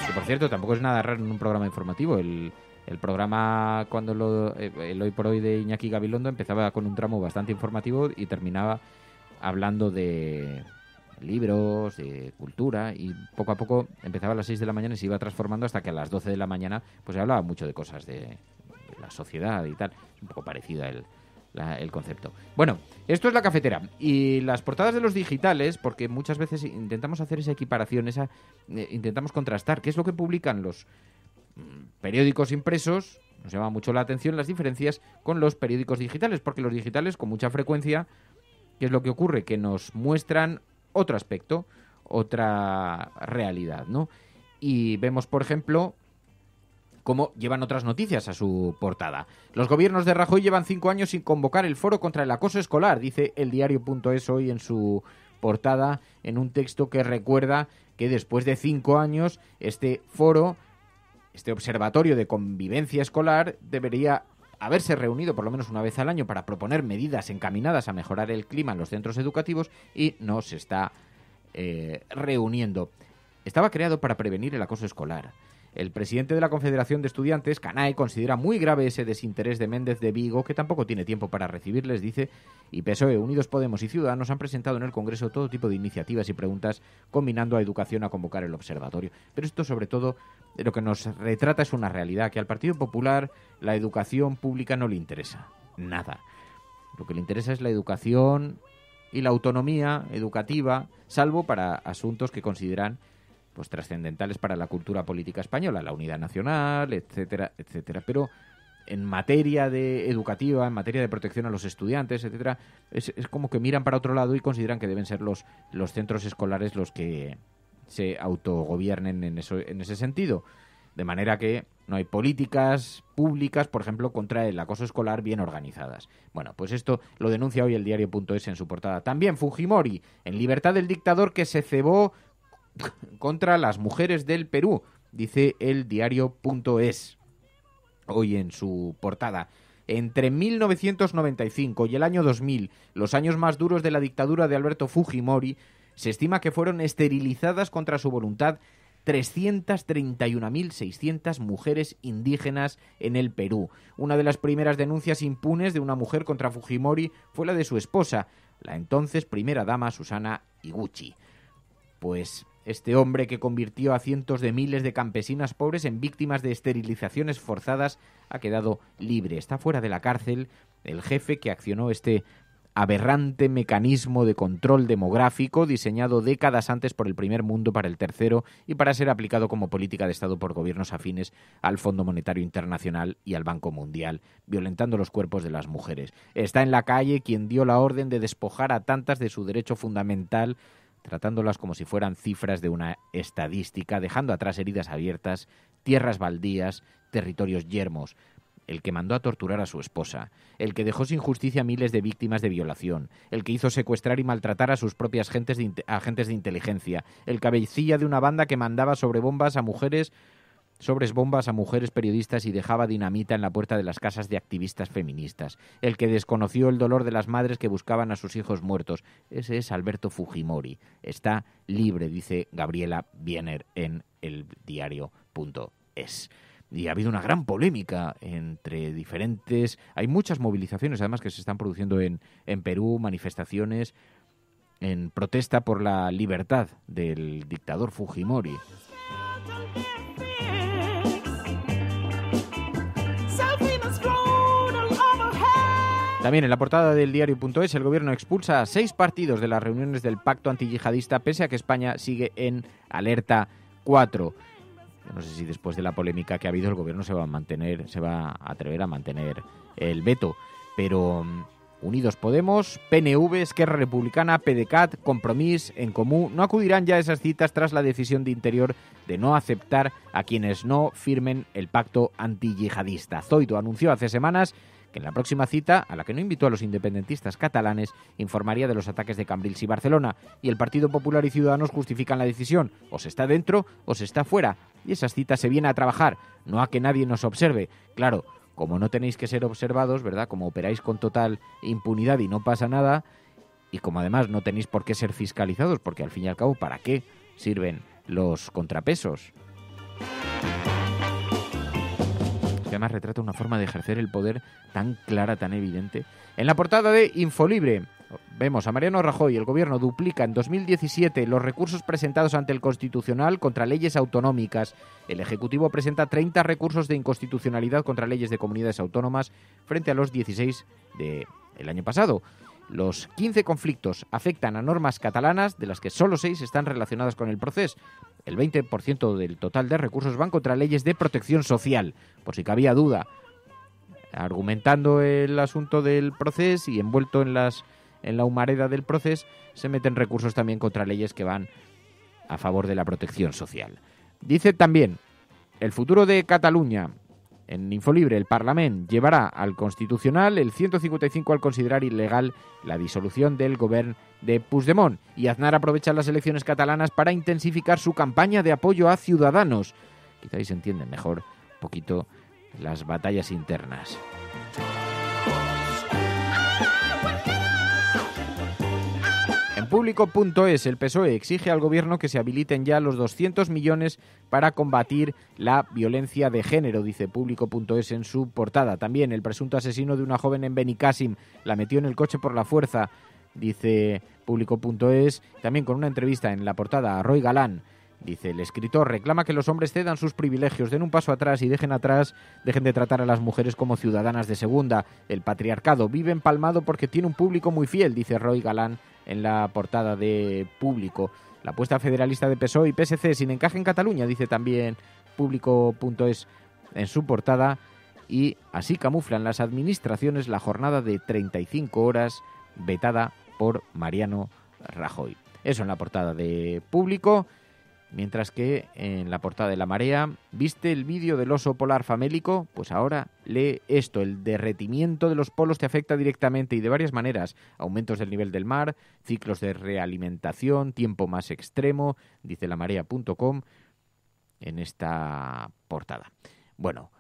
Que por cierto, tampoco es nada raro en un programa informativo. El programa, cuando el Hoy por Hoy de Iñaki Gabilondo, empezaba con un tramo bastante informativo y terminaba hablando de libros, de cultura, y poco a poco empezaba a las 6 de la mañana y se iba transformando hasta que a las 12 de la mañana pues se hablaba mucho de cosas de la sociedad y tal. Un poco parecida el concepto. Bueno, esto es La Cafetera y las portadas de los digitales, porque muchas veces intentamos hacer esa equiparación, intentamos contrastar qué es lo que publican los periódicos impresos. Nos llama mucho la atención las diferencias con los periódicos digitales, porque los digitales con mucha frecuencia, ¿qué es lo que ocurre? Que nos muestran otro aspecto, otra realidad, ¿no? Y vemos, por ejemplo, cómo llevan otras noticias a su portada. Los gobiernos de Rajoy llevan 5 años sin convocar el foro contra el acoso escolar, dice eldiario.es hoy en su portada, en un texto que recuerda que después de 5 años este foro, este observatorio de convivencia escolar, debería haberse reunido por lo menos una vez al año para proponer medidas encaminadas a mejorar el clima en los centros educativos y no se está reuniendo. Estaba creado para prevenir el acoso escolar. El presidente de la Confederación de Estudiantes, Canae, considera muy grave ese desinterés de Méndez de Vigo, que tampoco tiene tiempo para recibirles, dice, y PSOE, Unidos Podemos y Ciudadanos han presentado en el Congreso todo tipo de iniciativas y preguntas combinando a educación a convocar el observatorio. Pero esto, sobre todo, lo que nos retrata es una realidad, que al Partido Popular la educación pública no le interesa nada. Lo que le interesa es la educación y la autonomía educativa, salvo para asuntos que consideran pues trascendentales para la cultura política española, la unidad nacional, etcétera, etcétera. Pero en materia educativa, en materia de protección a los estudiantes, etcétera, es como que miran para otro lado y consideran que deben ser los centros escolares los que se autogobiernen en ese sentido. De manera que no hay políticas públicas, por ejemplo, contra el acoso escolar bien organizadas. Bueno, pues esto lo denuncia hoy el diario.es en su portada. También Fujimori, en libertad del dictador que se cebó contra las mujeres del Perú, dice el diario.es hoy en su portada. Entre 1995 y el año 2000, los años más duros de la dictadura de Alberto Fujimori, se estima que fueron esterilizadas contra su voluntad 331.600 mujeres indígenas en el Perú. Una de las primeras denuncias impunes de una mujer contra Fujimori fue la de su esposa, la entonces primera dama Susana Iguchi. Pues este hombre que convirtió a cientos de miles de campesinas pobres en víctimas de esterilizaciones forzadas ha quedado libre. Está fuera de la cárcel el jefe que accionó este aberrante mecanismo de control demográfico diseñado décadas antes por el primer mundo para el tercero y para ser aplicado como política de Estado por gobiernos afines al Fondo Monetario Internacional y al Banco Mundial, violentando los cuerpos de las mujeres. Está en la calle quien dio la orden de despojar a tantas de su derecho fundamental, tratándolas como si fueran cifras de una estadística, dejando atrás heridas abiertas, tierras baldías, territorios yermos. El que mandó a torturar a su esposa, el que dejó sin justicia a miles de víctimas de violación, el que hizo secuestrar y maltratar a sus propias agentes de inteligencia, el cabecilla de una banda que mandaba sobre bombas a mujeres periodistas y dejaba dinamita en la puerta de las casas de activistas feministas, el que desconoció el dolor de las madres que buscaban a sus hijos muertos. Ese es Alberto Fujimori. Está libre, dice Gabriela Biener en eldiario.es. Y ha habido una gran polémica entre diferentes... Hay muchas movilizaciones, además, que se están produciendo en Perú, manifestaciones en protesta por la libertad del dictador Fujimori. También en la portada del diario.es, el gobierno expulsa a 6 partidos de las reuniones del pacto antiyihadista, pese a que España sigue en alerta 4. No sé si después de la polémica que ha habido el gobierno se va a atrever a mantener el veto, pero Unidos Podemos, PNV, Esquerra Republicana, PDeCAT, Compromís, En Comú no acudirán ya a esas citas tras la decisión de Interior de no aceptar a quienes no firmen el pacto antiyihadista. Zoido anunció hace semanas que en la próxima cita, a la que no invitó a los independentistas catalanes, informaría de los ataques de Cambrils y Barcelona, y el Partido Popular y Ciudadanos justifican la decisión: o se está dentro o se está fuera, y esas citas se viene a trabajar, no a que nadie nos observe. Claro, como no tenéis que ser observados, ¿verdad?, como operáis con total impunidad y no pasa nada, y como además no tenéis por qué ser fiscalizados, porque al fin y al cabo, ¿para qué sirven los contrapesos? Que además retrata una forma de ejercer el poder tan clara, tan evidente. En la portada de Infolibre vemos a Mariano Rajoy: el gobierno duplica en 2017 los recursos presentados ante el Constitucional contra leyes autonómicas. El Ejecutivo presenta 30 recursos de inconstitucionalidad contra leyes de comunidades autónomas frente a los 16 del año pasado. Los 15 conflictos afectan a normas catalanas, de las que solo 6 están relacionadas con el proceso. El 20% del total de recursos van contra leyes de protección social, por si cabía duda. Argumentando el asunto del proceso y envuelto en la humareda del proceso, se meten recursos también contra leyes que van a favor de la protección social. Dice también: el futuro de Cataluña. En Infolibre, el Parlament llevará al Constitucional el 155 al considerar ilegal la disolución del govern de Puigdemont. Y Aznar aprovecha las elecciones catalanas para intensificar su campaña de apoyo a Ciudadanos. Quizá ahí se entienden mejor un poquito las batallas internas. En Público.es, el PSOE exige al gobierno que se habiliten ya los 200 millones para combatir la violencia de género, dice Público.es en su portada. También el presunto asesino de una joven en Benicàssim la metió en el coche por la fuerza, dice Público.es. También con una entrevista en la portada a Roy Galán. Dice: el escritor reclama que los hombres cedan sus privilegios, den un paso atrás y dejen de tratar a las mujeres como ciudadanas de segunda. El patriarcado vive empalmado porque tiene un público muy fiel, dice Roy Galán en la portada de Público. La apuesta federalista de PSOE y PSC sin encaje en Cataluña, dice también Público.es en su portada. Y así camuflan las administraciones la jornada de 35 horas vetada por Mariano Rajoy. Eso en la portada de Público. Mientras que en la portada de La Marea, ¿viste el vídeo del oso polar famélico? Pues ahora lee esto: el derretimiento de los polos te afecta directamente y de varias maneras. Aumentos del nivel del mar, ciclos de realimentación, tiempo más extremo, dice lamarea.com en esta portada. Bueno,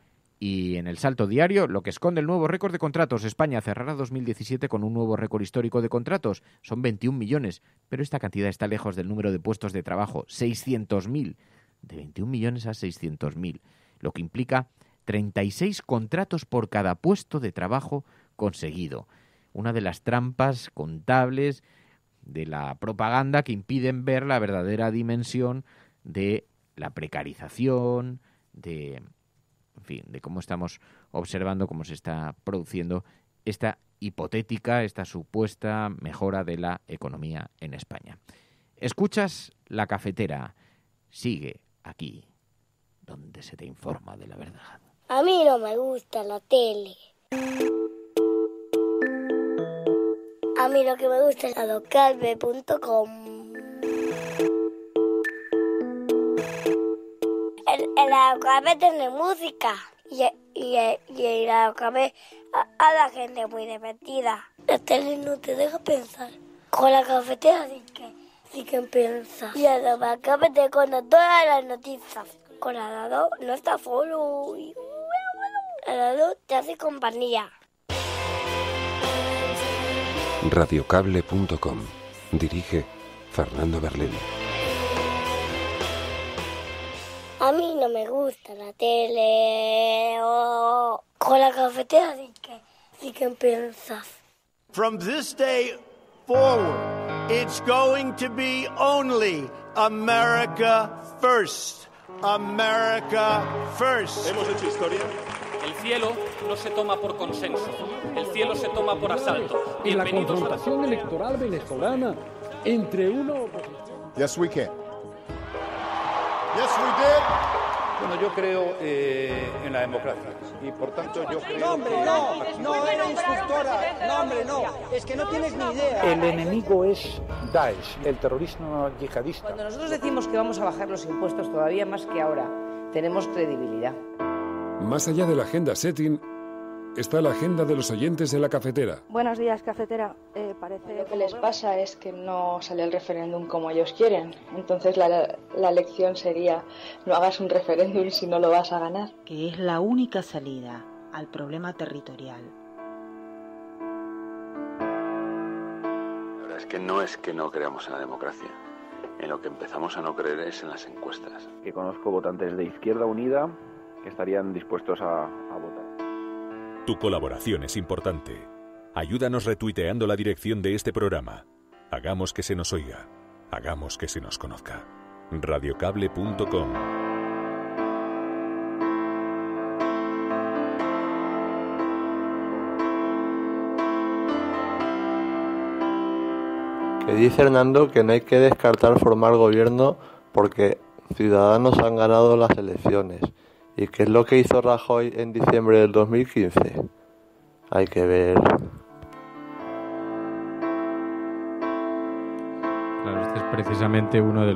y en el Salto Diario, lo que esconde el nuevo récord de contratos. España cerrará 2017 con un nuevo récord histórico de contratos. Son 21 millones, pero esta cantidad está lejos del número de puestos de trabajo, 600.000. De 21 millones a 600.000, lo que implica 36 contratos por cada puesto de trabajo conseguido. Una de las trampas contables de la propaganda que impiden ver la verdadera dimensión de la precarización, de cómo estamos observando cómo se está produciendo esta hipotética, esta supuesta mejora de la economía en España. Escuchas La Cafetera. Sigue aquí, donde se te informa de la verdad. A mí no me gusta la tele. A mí lo que me gusta es radiocalve.com. El Radiocalve tiene música y el Radiocalve a la gente muy divertida. La tele no te deja pensar. Con la cafetera sí que piensa. Y el Radiocalve te cuenta todas las noticias. Con la radio no está solo. La radio te hace compañía. Radiocable.com. Dirige Fernando Berlín. A mí no me gusta la tele. Con la cafetera sí que piensas. From this day forward, it's going to be only America first. America first. Hemos hecho historia. El cielo no se toma por consenso, el cielo se toma por asalto. En la confrontación electoral venezolana entre uno... Yes, we can. Yes, we did. Bueno, yo creo en la democracia y por tanto yo creo... No, hombre, no era instructora. No, hombre, no. Es que no tienes ni idea. El enemigo es Daesh, el terrorismo yihadista. Cuando nosotros decimos que vamos a bajar los impuestos todavía más que ahora, tenemos credibilidad. Más allá de la agenda setting, está la agenda de los oyentes de La Cafetera. Buenos días, cafetera. Parece lo que les pasa es que no sale el referéndum como ellos quieren. Entonces la lección sería: no hagas un referéndum si no lo vas a ganar. Que es la única salida al problema territorial. La verdad es que no creamos en la democracia. En lo que empezamos a no creer es en las encuestas. Que conozco votantes de Izquierda Unida que estarían dispuestos a votar. Tu colaboración es importante. Ayúdanos retuiteando la dirección de este programa. Hagamos que se nos oiga. Hagamos que se nos conozca. Radiocable.com. Que dice Hernando que no hay que descartar formar gobierno porque Ciudadanos han ganado las elecciones. ¿Y qué es lo que hizo Rajoy en diciembre del 2015? Hay que ver. Claro, este es precisamente uno de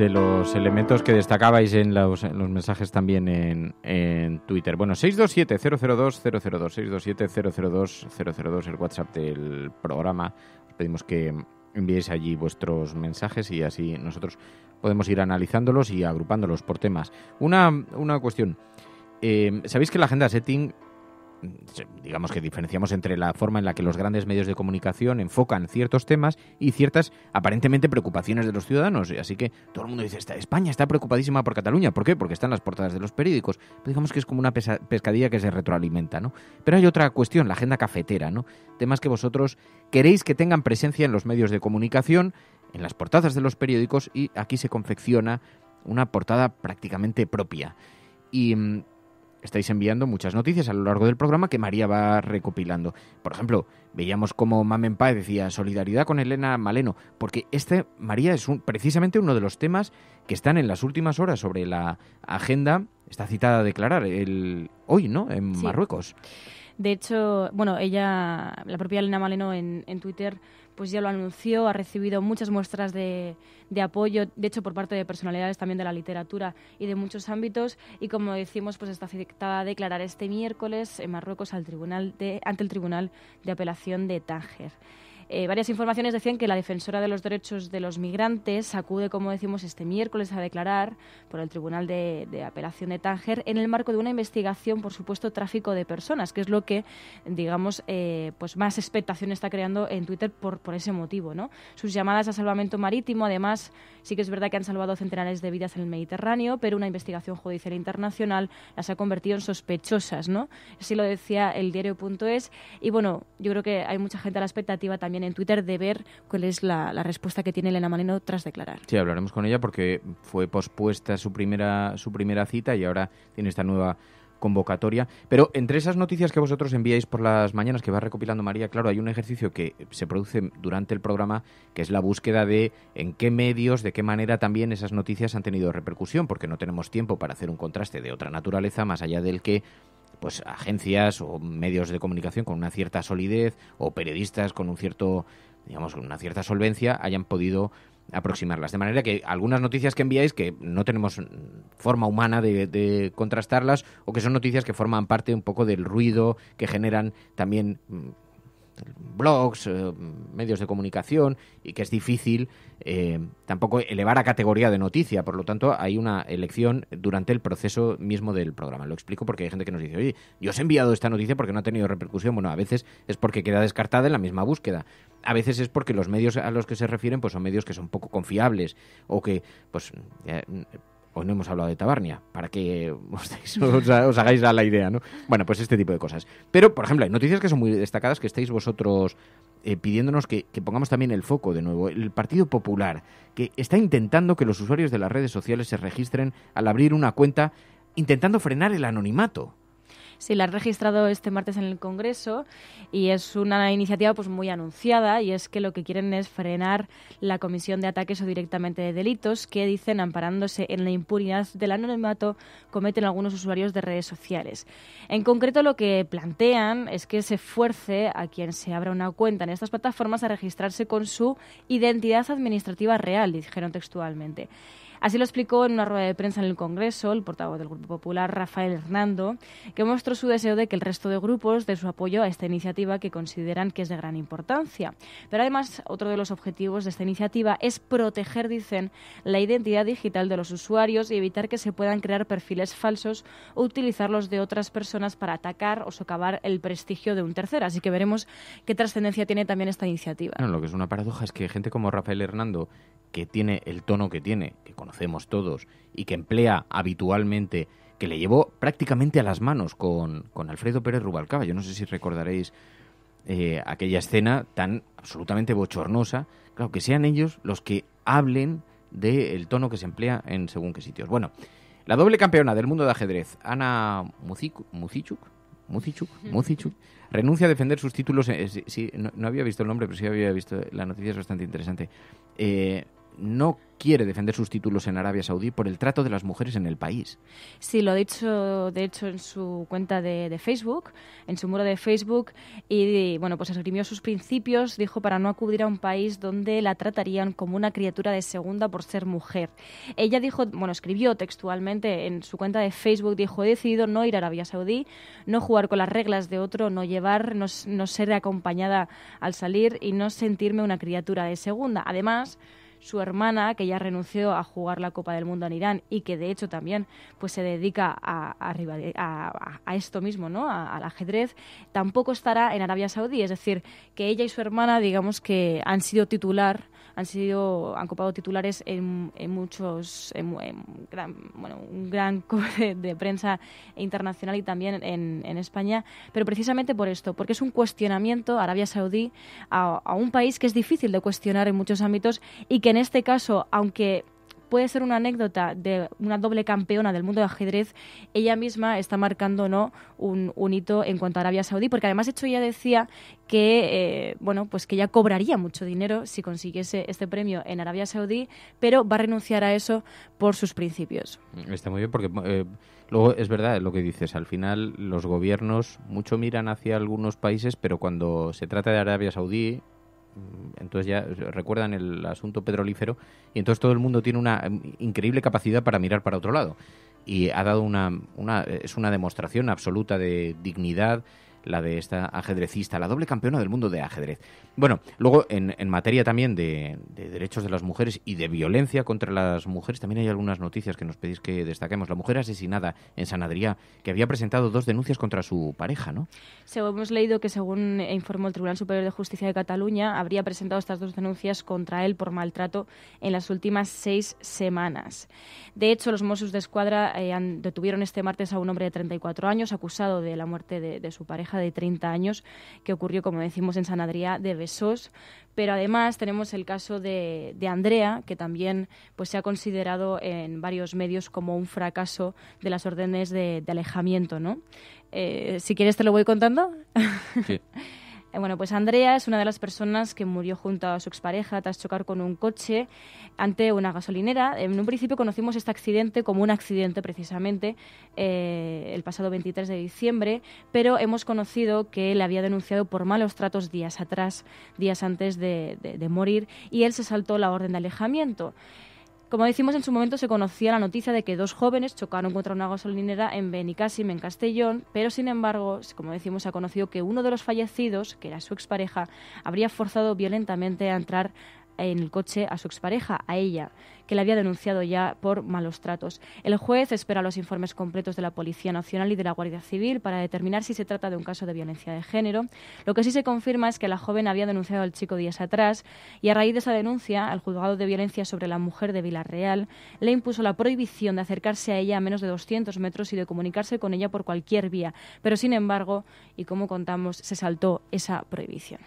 los elementos que destacabais en los mensajes también en Twitter. Bueno, 627-002-002, 627-002-002, el WhatsApp del programa. Os pedimos que enviéis allí vuestros mensajes y así nosotros podemos ir analizándolos y agrupándolos por temas. Una cuestión. ¿Sabéis que la agenda setting, digamos que diferenciamos entre la forma en la que los grandes medios de comunicación enfocan ciertos temas y ciertas aparentemente preocupaciones de los ciudadanos? Así que todo el mundo dice, España está preocupadísima por Cataluña. ¿Por qué? Porque están las portadas de los periódicos. Pero digamos que es como una pescadilla que se retroalimenta, ¿no? Pero hay otra cuestión, la agenda cafetera, ¿no? Temas que vosotros queréis que tengan presencia en los medios de comunicación, en las portadas de los periódicos, y aquí se confecciona una portada prácticamente propia. Y estáis enviando muchas noticias a lo largo del programa que María va recopilando. Por ejemplo, veíamos como Mamen Páez decía solidaridad con Elena Maleno, porque María, es precisamente uno de los temas que están en las últimas horas sobre la agenda. Está citada a declarar hoy, ¿no?, en Marruecos. De hecho, bueno, ella, la propia Elena Maleno en Twitter, pues ya lo anunció, ha recibido muchas muestras de apoyo, de hecho por parte de personalidades también de la literatura y de muchos ámbitos, y como decimos, pues está citada a declarar este miércoles en Marruecos ante el Tribunal de Apelación de Tánger. Varias informaciones decían que la defensora de los derechos de los migrantes acude, como decimos, este miércoles a declarar por el Tribunal de Apelación de Tánger en el marco de una investigación por supuesto tráfico de personas, que es lo que, digamos, pues más expectación está creando en Twitter por ese motivo, ¿no? Sus llamadas a salvamento marítimo, además, sí que es verdad que han salvado centenares de vidas en el Mediterráneo, pero una investigación judicial internacional las ha convertido en sospechosas, ¿no? Así lo decía el diario.es, y bueno, yo creo que hay mucha gente a la expectativa también en Twitter de ver cuál es la respuesta que tiene Elena Maleno tras declarar. Sí, hablaremos con ella porque fue pospuesta su primera cita y ahora tiene esta nueva convocatoria. Pero entre esas noticias que vosotros enviáis por las mañanas, que va recopilando María, claro, hay un ejercicio que se produce durante el programa, que es la búsqueda de en qué medios, de qué manera también esas noticias han tenido repercusión, porque no tenemos tiempo para hacer un contraste de otra naturaleza, más allá del que pues agencias o medios de comunicación con una cierta solidez o periodistas con un cierto, digamos, con una cierta solvencia hayan podido aproximarlas. De manera que algunas noticias que enviáis que no tenemos forma humana de contrastarlas, o que son noticias que forman parte un poco del ruido que generan también blogs, medios de comunicación, y que es difícil tampoco elevar a categoría de noticia. Por lo tanto, hay una elección durante el proceso mismo del programa. Lo explico porque hay gente que nos dice, oye, yo os he enviado esta noticia porque no ha tenido repercusión. Bueno, a veces es porque queda descartada en la misma búsqueda. A veces es porque los medios a los que se refieren pues son medios que son poco confiables, o que pues hoy no hemos hablado de Tabarnia, para que os hagáis a la idea, ¿no? Bueno, pues este tipo de cosas. Pero, por ejemplo, hay noticias que son muy destacadas, que estáis vosotros pidiéndonos que pongamos también el foco de nuevo. El Partido Popular, que está intentando que los usuarios de las redes sociales se registren al abrir una cuenta, intentando frenar el anonimato. Sí, la han registrado este martes en el Congreso y es una iniciativa pues muy anunciada, y es que lo que quieren es frenar la comisión de ataques o directamente de delitos que, dicen, amparándose en la impunidad del anonimato, cometen algunos usuarios de redes sociales. En concreto, lo que plantean es que se fuerce a quien se abra una cuenta en estas plataformas a registrarse con su identidad administrativa real, dijeron textualmente. Así lo explicó en una rueda de prensa en el Congreso el portavoz del Grupo Popular, Rafael Hernando, que mostró su deseo de que el resto de grupos dé su apoyo a esta iniciativa, que consideran que es de gran importancia. Pero además, otro de los objetivos de esta iniciativa es proteger, dicen, la identidad digital de los usuarios y evitar que se puedan crear perfiles falsos o utilizarlos de otras personas para atacar o socavar el prestigio de un tercero. Así que veremos qué trascendencia tiene también esta iniciativa. Bueno, lo que es una paradoja es que gente como Rafael Hernando, que tiene el tono que tiene, que conocemos todos, y que emplea habitualmente, que le llevó prácticamente a las manos con Alfredo Pérez Rubalcaba. Yo no sé si recordaréis aquella escena tan absolutamente bochornosa. Claro, que sean ellos los que hablen del tono que se emplea en según qué sitios. Bueno, la doble campeona del mundo de ajedrez, Ana Muzichuk, renuncia a defender sus títulos. Sí, no había visto el nombre, pero sí había visto la noticia, es bastante interesante. No quiere defender sus títulos en Arabia Saudí por el trato de las mujeres en el país. Sí, lo ha dicho, de hecho, en su cuenta de Facebook, en su muro de Facebook, y bueno, pues esgrimió sus principios, dijo, para no acudir a un país donde la tratarían como una criatura de segunda por ser mujer. Ella dijo, bueno, escribió textualmente en su cuenta de Facebook, dijo, he decidido no ir a Arabia Saudí, no jugar con las reglas de otro, no llevar, no ser acompañada al salir y no sentirme una criatura de segunda. Además, su hermana, que ya renunció a jugar la Copa del Mundo en Irán y que de hecho también pues se dedica a esto mismo, ¿no? Al ajedrez, tampoco estará en Arabia Saudí. Es decir, que ella y su hermana, digamos que han copado titulares en un gran de prensa internacional y también en España, pero precisamente por esto, porque es un cuestionamiento, Arabia Saudí, a un país que es difícil de cuestionar en muchos ámbitos, y que en este caso, aunque puede ser una anécdota de una doble campeona del mundo de ajedrez, ella misma está marcando, ¿no?, un hito en cuanto a Arabia Saudí, porque además, de hecho, ella decía que pues que ella cobraría mucho dinero si consiguiese este premio en Arabia Saudí, pero va a renunciar a eso por sus principios. Está muy bien, porque luego es verdad lo que dices, al final los gobiernos mucho miran hacia algunos países, pero cuando se trata de Arabia Saudí, entonces ya recuerdan el asunto petrolífero, y entonces todo el mundo tiene una increíble capacidad para mirar para otro lado, y ha dado es una demostración absoluta de dignidad la de esta ajedrecista, la doble campeona del mundo de ajedrez. Bueno, luego en materia también de derechos de las mujeres y de violencia contra las mujeres, también hay algunas noticias que nos pedís que destaquemos. La mujer asesinada en Sant Adrià, que había presentado 2 denuncias contra su pareja, ¿no? Sí, hemos leído que, según informó el Tribunal Superior de Justicia de Cataluña, habría presentado estas 2 denuncias contra él por maltrato en las últimas 6 semanas. De hecho, los Mossos d'Esquadra detuvieron este martes a un hombre de 34 años acusado de la muerte de su pareja, pareja de 30 años que ocurrió, como decimos, en Sant Adrià de Besòs. Pero además tenemos el caso de Andrea, que también pues se ha considerado en varios medios como un fracaso de las órdenes de alejamiento, ¿no? Si quieres te lo voy contando. Sí. Bueno, pues Andrea es una de las personas que murió junto a su expareja tras chocar con un coche ante una gasolinera. En un principio conocimos este accidente como un accidente precisamente el pasado 23 de diciembre, pero hemos conocido que él había denunciado por malos tratos días antes de morir, y él se saltó la orden de alejamiento. Como decimos, en su momento se conocía la noticia de que 2 jóvenes chocaron contra una gasolinera en Benicàssim, en Castellón, pero sin embargo, como decimos, se ha conocido que uno de los fallecidos, que era su expareja, habría forzado violentamente a entrar en el coche a su expareja, a ella, que la había denunciado ya por malos tratos. El juez espera los informes completos de la Policía Nacional y de la Guardia Civil para determinar si se trata de un caso de violencia de género. Lo que sí se confirma es que la joven había denunciado al chico días atrás, y a raíz de esa denuncia, el Juzgado de Violencia sobre la Mujer de Vila-real le impuso la prohibición de acercarse a ella a menos de 200 metros y de comunicarse con ella por cualquier vía. Pero sin embargo, y como contamos, se saltó esa prohibición.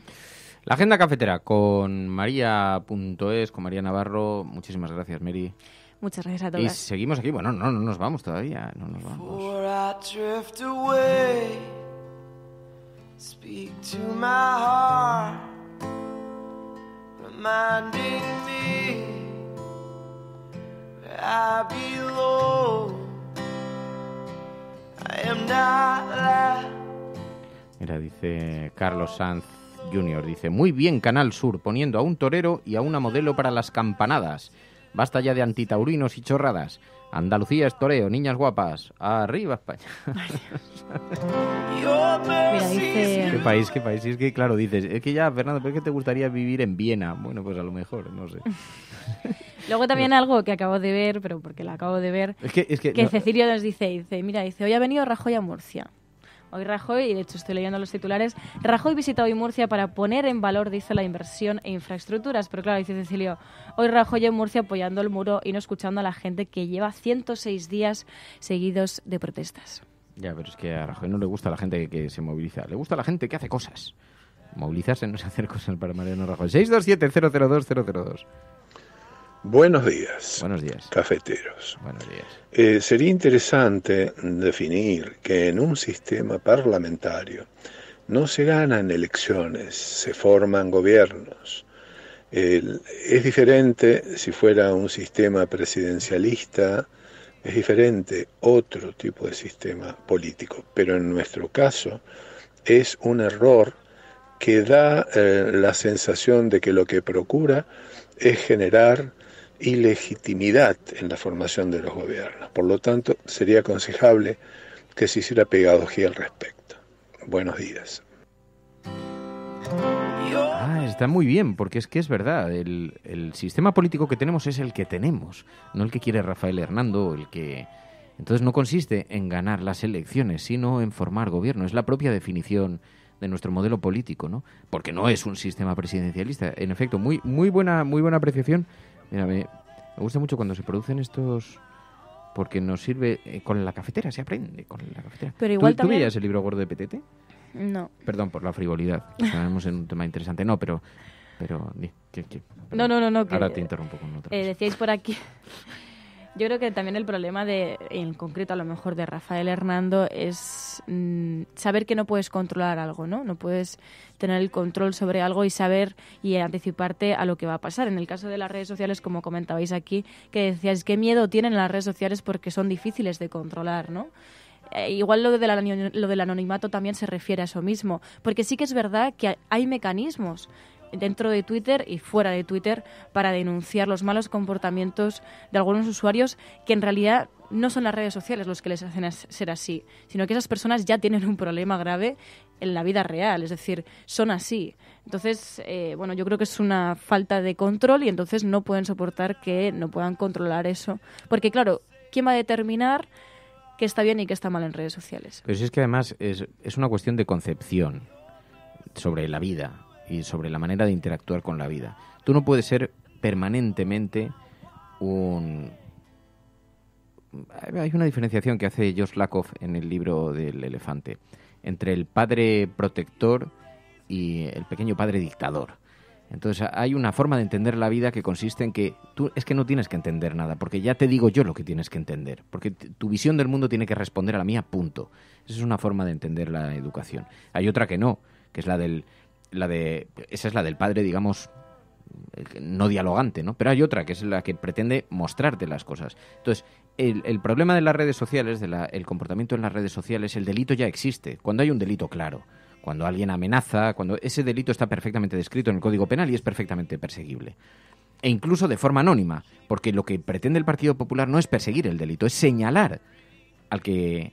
La agenda cafetera con María.es, con María Navarro. Muchísimas gracias, Mary. Muchas gracias a todas. Y seguimos aquí. Bueno, no nos vamos todavía. No nos vamos. Mira, dice Carlos Sanz Junior, dice: muy bien Canal Sur, poniendo a un torero y a una modelo para las campanadas. Basta ya de antitaurinos y chorradas. Andalucía es toreo, niñas guapas. Arriba España. Mira, dice... ¿Qué país? Es que claro, dices, es que ya, Fernando, ¿pero es que te gustaría vivir en Viena? Bueno, pues a lo mejor, no sé. Luego también algo que acabo de ver, pero porque lo acabo de ver, es que no... Cecilio nos dice, mira, hoy ha venido Rajoy a Murcia. Hoy Rajoy, y de hecho estoy leyendo los titulares, Rajoy visita hoy Murcia para poner en valor, dice, la inversión e infraestructuras. Pero claro, dice Cecilio, hoy Rajoy en Murcia apoyando el muro y no escuchando a la gente que lleva 106 días seguidos de protestas. Ya, pero es que a Rajoy no le gusta la gente que se moviliza, le gusta la gente que hace cosas. Movilizarse no es hacer cosas para Mariano Rajoy. 627-002-002. Buenos días. Buenos días. Cafeteros. Buenos días. Sería interesante definir que en un sistema parlamentario no se ganan elecciones, se forman gobiernos. Es diferente si fuera un sistema presidencialista, es diferente otro tipo de sistema político, pero en nuestro caso es un error que da la sensación de que lo que procura es generar ilegitimidad en la formación de los gobiernos. Por lo tanto, sería aconsejable que se hiciera pedagogía al respecto. Buenos días. Está muy bien, porque es que es verdad, el sistema político que tenemos es el que tenemos, no el que quiere Rafael Hernando, el que... Entonces no consiste en ganar las elecciones, sino en formar gobierno. Es la propia definición de nuestro modelo político, ¿no? Porque no es un sistema presidencialista. En efecto, muy buena apreciación. Mira, me gusta mucho cuando se producen estos, porque nos sirve con la cafetera, se aprende con la cafetera. Pero igual ¿Tú veías el libro gordo de Petete? No. Perdón por la frivolidad, estamos en un tema interesante. No, pero No. Ahora te interrumpo con otra cosa. Decíais por aquí... Yo creo que también el problema en concreto a lo mejor de Rafael Hernando es saber que no puedes controlar algo, ¿no? No puedes tener el control sobre algo y saber y anticiparte a lo que va a pasar. En el caso de las redes sociales, como comentabais aquí, que decíais qué miedo tienen las redes sociales porque son difíciles de controlar, ¿no? Igual lo del anonimato también se refiere a eso mismo, porque sí que es verdad que hay mecanismos dentro de Twitter y fuera de Twitter para denunciar los malos comportamientos de algunos usuarios que en realidad no son las redes sociales los que les hacen ser así, sino que esas personas ya tienen un problema grave en la vida real, es decir, son así. Entonces, yo creo que es una falta de control y entonces no pueden soportar que no puedan controlar eso. Porque claro, ¿quién va a determinar qué está bien y qué está mal en redes sociales? Pero si es que además es una cuestión de concepción sobre la vida y sobre la manera de interactuar con la vida. Tú no puedes ser permanentemente Hay una diferenciación que hace Josh Lakoff en el libro del elefante. entre el padre protector y el pequeño padre dictador. Entonces hay una forma de entender la vida que consiste en que tú es que no tienes que entender nada, porque ya te digo yo lo que tienes que entender, porque tu visión del mundo tiene que responder a la mía, punto. Esa es una forma de entender la educación. Hay otra que no, que es esa es la del padre, digamos, no dialogante, ¿no? Pero hay otra que es la que pretende mostrarte las cosas. Entonces, el problema de las redes sociales, el comportamiento en las redes sociales, el delito ya existe, cuando hay un delito claro. Cuando alguien amenaza, cuando ese delito está perfectamente descrito en el Código Penal y es perfectamente perseguible. E incluso de forma anónima, porque lo que pretende el Partido Popular no es perseguir el delito, es señalar al que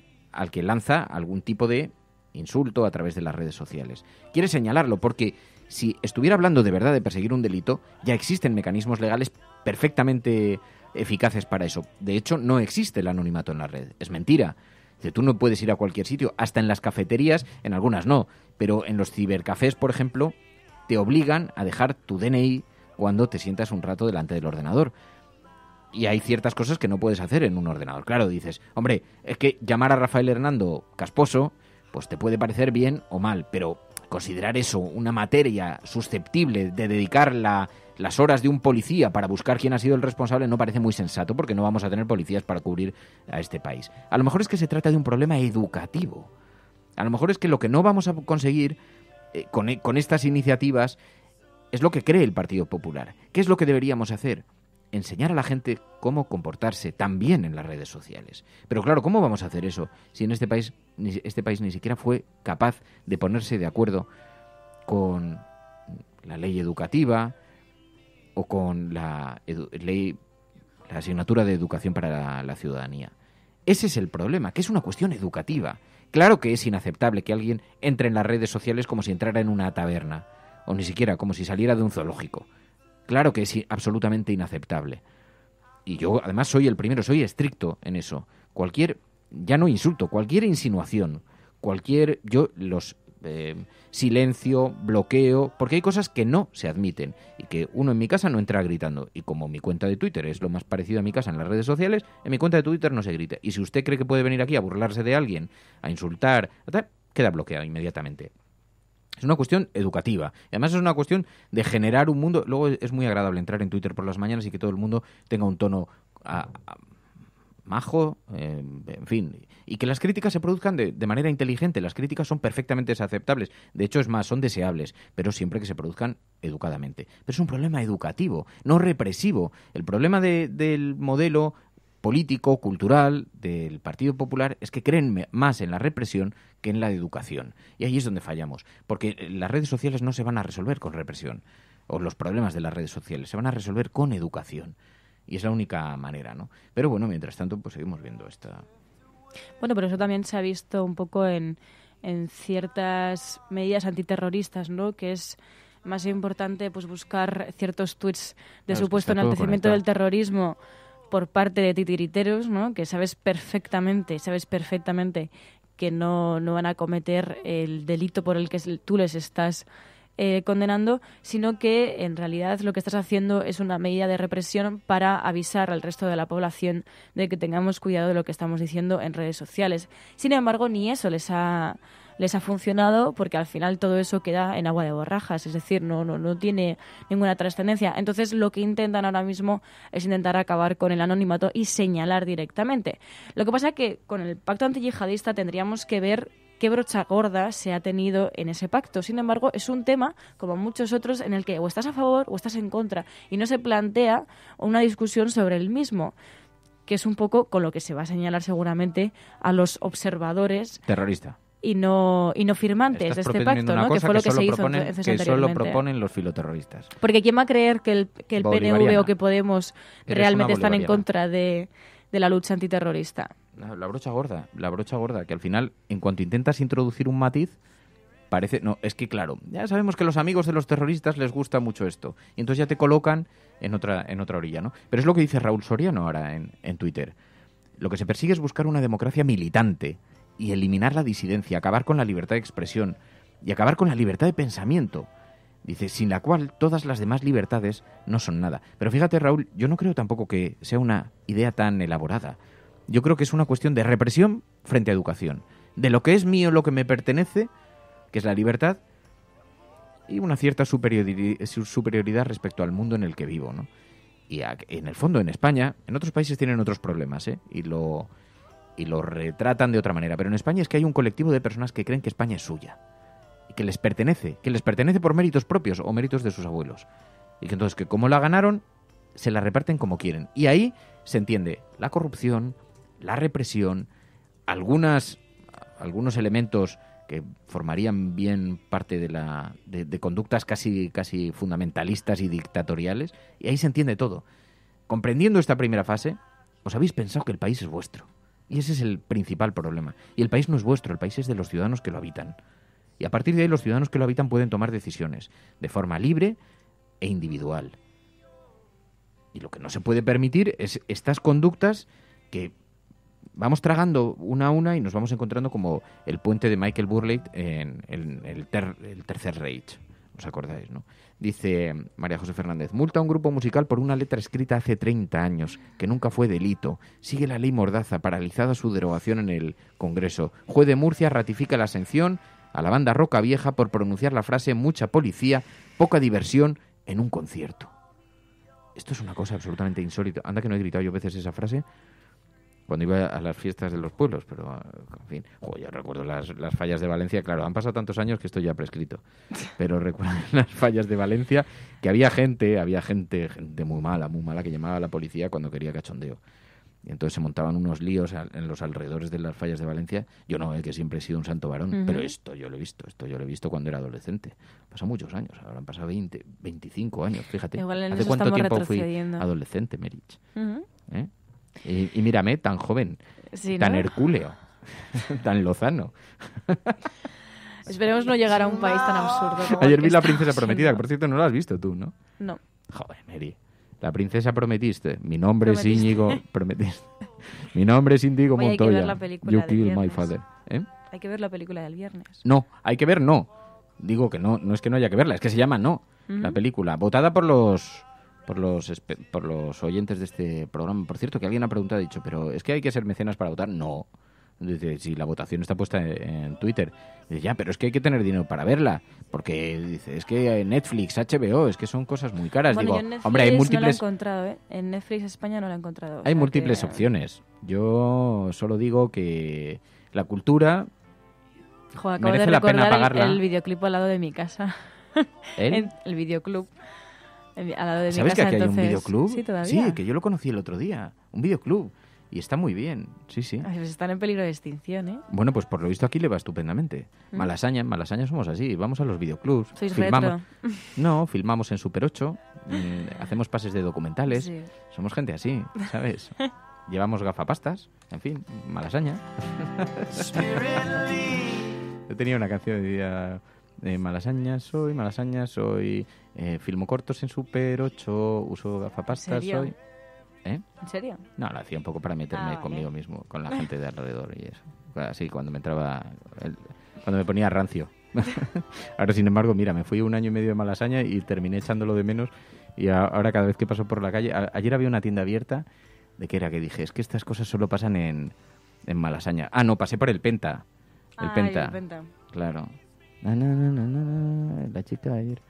lanza algún tipo de insulto a través de las redes sociales. Quiere señalarlo porque si estuviera hablando de verdad de perseguir un delito, ya existen mecanismos legales perfectamente eficaces para eso. De hecho, no existe el anonimato en la red. Es mentira. Tú no puedes ir a cualquier sitio, hasta en las cafeterías, en algunas no, pero en los cibercafés, por ejemplo, te obligan a dejar tu DNI cuando te sientas un rato delante del ordenador. Y hay ciertas cosas que no puedes hacer en un ordenador. Claro, dices, hombre, es que llamar a Rafael Hernando casposo, pues te puede parecer bien o mal, pero considerar eso una materia susceptible de dedicar las horas de un policía para buscar quién ha sido el responsable no parece muy sensato, porque no vamos a tener policías para cubrir a este país. A lo mejor es que se trata de un problema educativo. A lo mejor es que lo que no vamos a conseguir con estas iniciativas es lo que cree el Partido Popular. ¿Qué es lo que deberíamos hacer? Enseñar a la gente cómo comportarse también en las redes sociales. Pero claro, ¿cómo vamos a hacer eso si en este país ni siquiera fue capaz de ponerse de acuerdo con la ley educativa o con la asignatura de educación para la ciudadanía? Ese es el problema, que es una cuestión educativa. Claro que es inaceptable que alguien entre en las redes sociales como si entrara en una taberna, o ni siquiera como si saliera de un zoológico. Claro que es absolutamente inaceptable. Y yo, además, soy el primero, soy estricto en eso. Cualquier insinuación, silencio, bloqueo, porque hay cosas que no se admiten y que uno en mi casa no entra gritando. Y como mi cuenta de Twitter es lo más parecido a mi casa en las redes sociales, en mi cuenta de Twitter no se grita. Y si usted cree que puede venir aquí a burlarse de alguien, a insultar, queda bloqueado inmediatamente. Es una cuestión educativa. Y además es una cuestión de generar un mundo. Luego es muy agradable entrar en Twitter por las mañanas y que todo el mundo tenga un tono majo, en fin. Y que las críticas se produzcan de manera inteligente. Las críticas son perfectamente aceptables. De hecho, es más, son deseables, pero siempre que se produzcan educadamente. Pero es un problema educativo, no represivo. El problema del modelo político, cultural del Partido Popular es que creen más en la represión que en la educación. Y ahí es donde fallamos, porque las redes sociales no se van a resolver con represión, o los problemas de las redes sociales se van a resolver con educación. Y es la única manera, ¿no? Pero bueno, mientras tanto, pues seguimos viendo esta... Bueno, pero eso también se ha visto un poco en ciertas medidas antiterroristas, ¿no? Que es más importante pues buscar ciertos tuits de supuesto enaltecimiento del terrorismo por parte de titiriteros, ¿no? Que sabes perfectamente que no van a cometer el delito por el que tú les estás condenando, sino que en realidad lo que estás haciendo es una medida de represión para avisar al resto de la población de que tengamos cuidado de lo que estamos diciendo en redes sociales. Sin embargo, ni eso les ha funcionado, porque al final todo eso queda en agua de borrajas, es decir, no tiene ninguna trascendencia. Entonces lo que intentan ahora mismo es intentar acabar con el anonimato y señalar directamente. Lo que pasa es que con el pacto antiyihadista tendríamos que ver qué brocha gorda se ha tenido en ese pacto. Sin embargo, es un tema, como muchos otros, en el que o estás a favor o estás en contra, y no se plantea una discusión sobre el mismo, que es un poco con lo que se va a señalar seguramente a los observadores terrorista y no firmantes de este pacto, ¿no? Que fue lo que se hizo anteriormente. Que solo proponen los filoterroristas. Porque ¿quién va a creer que el PNV o que Podemos realmente están en contra de la lucha antiterrorista? La brocha gorda, que al final, en cuanto intentas introducir un matiz, parece... No, es que claro, ya sabemos que a los amigos de los terroristas les gusta mucho esto, y entonces ya te colocan en otra orilla, ¿no? Pero es lo que dice Raúl Soriano ahora en Twitter. Lo que se persigue es buscar una democracia militante y eliminar la disidencia, acabar con la libertad de expresión y acabar con la libertad de pensamiento. Dice, sin la cual todas las demás libertades no son nada. Pero fíjate, Raúl, yo no creo tampoco que sea una idea tan elaborada. Yo creo que es una cuestión de represión frente a educación. de lo que es mío, lo que me pertenece, que es la libertad, y una cierta superioridad respecto al mundo en el que vivo, ¿no? Y en el fondo, en España, en otros países tienen otros problemas, ¿eh? Y lo retratan de otra manera. Pero en España es que hay un colectivo de personas que creen que España es suya. Y que les pertenece por méritos propios o méritos de sus abuelos. Y que entonces, que como la ganaron, se la reparten como quieren. Y ahí se entiende la corrupción, la represión, algunos elementos que formarían bien parte de conductas casi fundamentalistas y dictatoriales, y ahí se entiende todo. Comprendiendo esta primera fase, os habéis pensado que el país es vuestro. Y ese es el principal problema. Y el país no es vuestro, el país es de los ciudadanos que lo habitan. Y a partir de ahí los ciudadanos que lo habitan pueden tomar decisiones de forma libre e individual. Y lo que no se puede permitir es estas conductas que vamos tragando una a una y nos vamos encontrando como el puente de Michael Burleigh en el Tercer Reich. ¿Os acordáis, no? Dice María José Fernández: multa a un grupo musical por una letra escrita hace 30 años, que nunca fue delito. Sigue la ley Mordaza, paralizada su derogación en el Congreso. Juez de Murcia ratifica la sanción a la banda Roca Vieja por pronunciar la frase mucha policía, poca diversión en un concierto. Esto es una cosa absolutamente insólita. Anda que no he gritado yo veces esa frase cuando iba a las fiestas de los pueblos, pero, en fin, yo recuerdo las fallas de Valencia. Claro, han pasado tantos años que esto ya ha prescrito, pero recuerdo las fallas de Valencia que había gente muy mala que llamaba a la policía cuando quería cachondeo. Y entonces se montaban unos líos en los alrededores de las fallas de Valencia. Yo no, que siempre he sido un santo varón, pero esto yo lo he visto cuando era adolescente. Pasó muchos años, ahora han pasado 25 años, fíjate. ¿Hace cuánto tiempo fui adolescente, Merich? ¿Eh? Y mírame, tan joven, sí, tan hercúleo, tan lozano. Esperemos no llegar a un país tan absurdo. Ayer vi La Princesa Prometida, que por cierto no la has visto tú, ¿no? No. Joder, Mary. La princesa prometiste. Mi nombre es Íñigo. Prometiste. Mi nombre es Índigo Montoya. Hay que ver la película You del kill viernes. my father. Hay que ver la película del viernes. No, hay que ver no. Digo que no es que no haya que verla, es que se llama No. La película, votada por los oyentes de este programa. Por cierto, que alguien ha preguntado, ha dicho, pero ¿es que hay que ser mecenas para votar? No. Dice, si la votación está puesta en Twitter. Dice, ya, pero es que hay que tener dinero para verla. Porque dice, es que Netflix, HBO, es que son cosas muy caras. Bueno, digo, yo en Netflix hombre, hay múltiples... no la he encontrado, ¿eh? En Netflix España no la he encontrado. Hay múltiples opciones. Yo solo digo que la cultura acabo merece de la pena recordar pagarla. el videoclip al lado de mi casa. ¿El videoclub. Al lado de mi ¿Sabes casa, que aquí entonces... hay un videoclub? Sí, todavía. Sí, que yo lo conocí el otro día. Un videoclub. Y está muy bien, sí. Ay, pues están en peligro de extinción, ¿eh? Bueno, pues por lo visto aquí le va estupendamente. En Malasaña somos así, vamos a los videoclubs. ¿Sois filmamos. retro? No, filmamos en Super 8, hacemos pases de documentales. Sí. Somos gente así, ¿sabes? Llevamos gafapastas, en fin, Malasaña. Yo tenía una canción que decía... Malasaña soy, filmo cortos en Super 8, uso gafapastas, soy... ¿En serio? No, lo hacía un poco para meterme conmigo mismo, con la gente de alrededor y eso. Así, cuando me ponía rancio. Ahora, sin embargo, mira, me fui 1 año y medio de Malasaña y terminé echándolo de menos. Y ahora, cada vez que paso por la calle... Ayer había una tienda abierta, ¿de qué era? Que dije, es que estas cosas solo pasan en Malasaña. Ah, no, pasé por el Penta. El Penta. Claro. La chica ayer.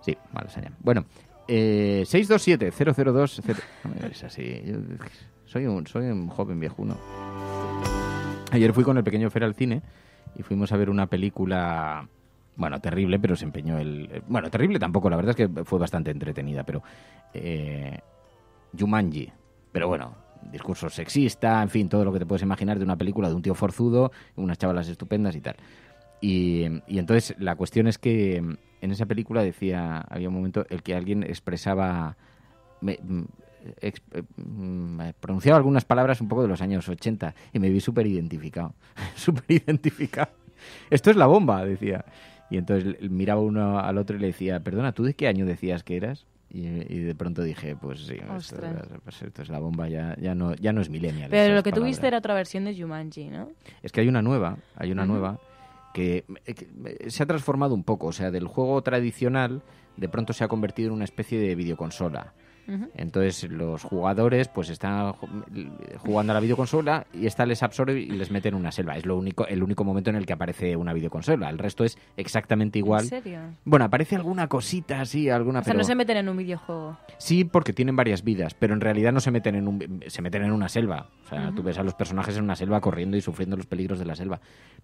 Sí, Malasaña. Bueno... 627-002... Es así. Yo soy un joven viejuno. Ayer fui con el pequeño Fer al cine y fuimos a ver una película... Bueno, terrible, pero se empeñó Bueno, terrible tampoco, la verdad es que fue bastante entretenida, pero... Jumanji. Pero bueno, discurso sexista, en fin, todo lo que te puedes imaginar de una película de un tío forzudo, unas chavalas estupendas y tal. Y entonces la cuestión es que en esa película había un momento el que alguien expresaba, pronunciaba algunas palabras un poco de los años 80 y me vi súper identificado. Esto es la bomba, decía. Y entonces miraba uno al otro y le decía, perdona, ¿tú de qué año decías que eras? Y de pronto dije, pues sí, esto es la bomba, ya no es millennial. Pero lo que tú viste era otra versión de Jumanji, ¿no? Es que hay una nueva que se ha transformado un poco, o sea, del juego tradicional de pronto se ha convertido en una especie de videoconsola Entonces los jugadores pues están jugando a la videoconsola y esta les absorbe y les mete en una selva. Es el único momento en el que aparece una videoconsola. El resto es exactamente igual. ¿En serio? Bueno, aparece alguna cosita así, alguna. O sea, no se meten en un videojuego. Sí, porque tienen varias vidas, pero en realidad no se meten en una selva. O sea, tú ves a los personajes en una selva corriendo y sufriendo los peligros de la selva.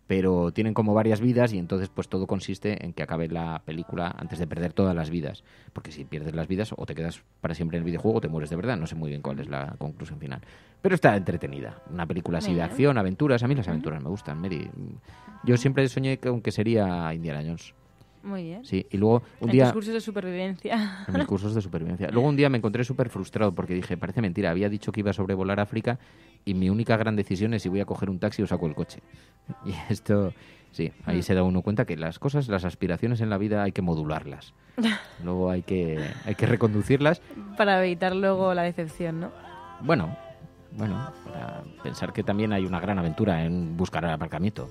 Pero tienen como varias vidas y entonces pues todo consiste en que acabe la película antes de perder todas las vidas. Porque si pierdes las vidas o te quedas para siempre en el videojuego o te mueres de verdad. No sé muy bien cuál es la conclusión final. Pero está entretenida. Una película así de acción, aventuras. A mí las aventuras me gustan, Mary. Yo siempre soñé con que sería Indiana Jones. Muy bien. Sí, y luego un en día... tus cursos de supervivencia. En mis cursos de supervivencia. Luego un día me encontré súper frustrado porque dije, parece mentira, había dicho que iba a sobrevolar África y mi única gran decisión es si voy a coger un taxi o saco el coche. Y esto, sí, ahí se da uno cuenta que las cosas, las aspiraciones en la vida hay que modularlas. Luego hay que reconducirlas. Para evitar luego la decepción, ¿no? Bueno, para pensar que también hay una gran aventura en buscar el aparcamiento.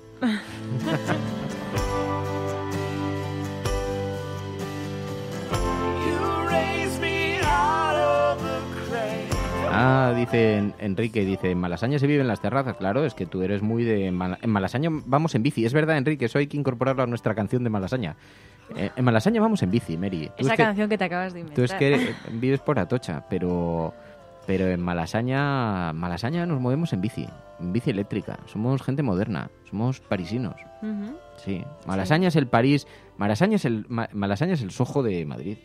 Dice Enrique, en Malasaña se vive en las terrazas. Claro, es que tú eres muy de... En Malasaña vamos en bici. Es verdad, Enrique, eso hay que incorporarlo a nuestra canción de Malasaña. En Malasaña vamos en bici, Mary. Esa canción que te acabas de inventar. Tú es que vives por Atocha, pero en Malasaña nos movemos en bici eléctrica. Somos gente moderna, somos parisinos. Sí, Malasaña es el París, Malasaña es el Soho de Madrid.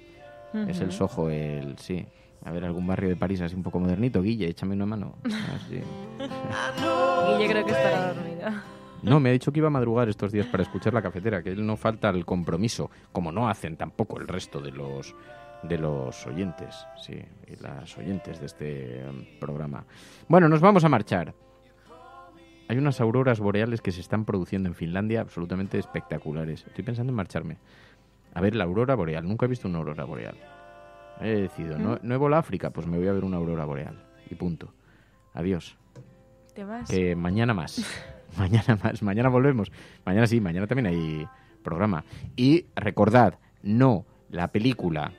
Es el Soho, sí. A ver, algún barrio de París así un poco modernito. Guille, échame una mano. Guille creo que estará dormido. No, me ha dicho que iba a madrugar estos días para escuchar La Cafetera, que él no falta el compromiso, como no hacen tampoco el resto de los oyentes, sí, y las oyentes de este programa. Bueno, nos vamos a marchar. Hay unas auroras boreales que se están produciendo en Finlandia absolutamente espectaculares. Estoy pensando en marcharme. A ver, la aurora boreal. Nunca he visto una aurora boreal. He decidido, no he volado a África, pues me voy a ver una aurora boreal. Y punto. Adiós. ¿Te vas? Que mañana más. Mañana volvemos. Mañana sí, mañana también hay programa. Y recordad, no la película,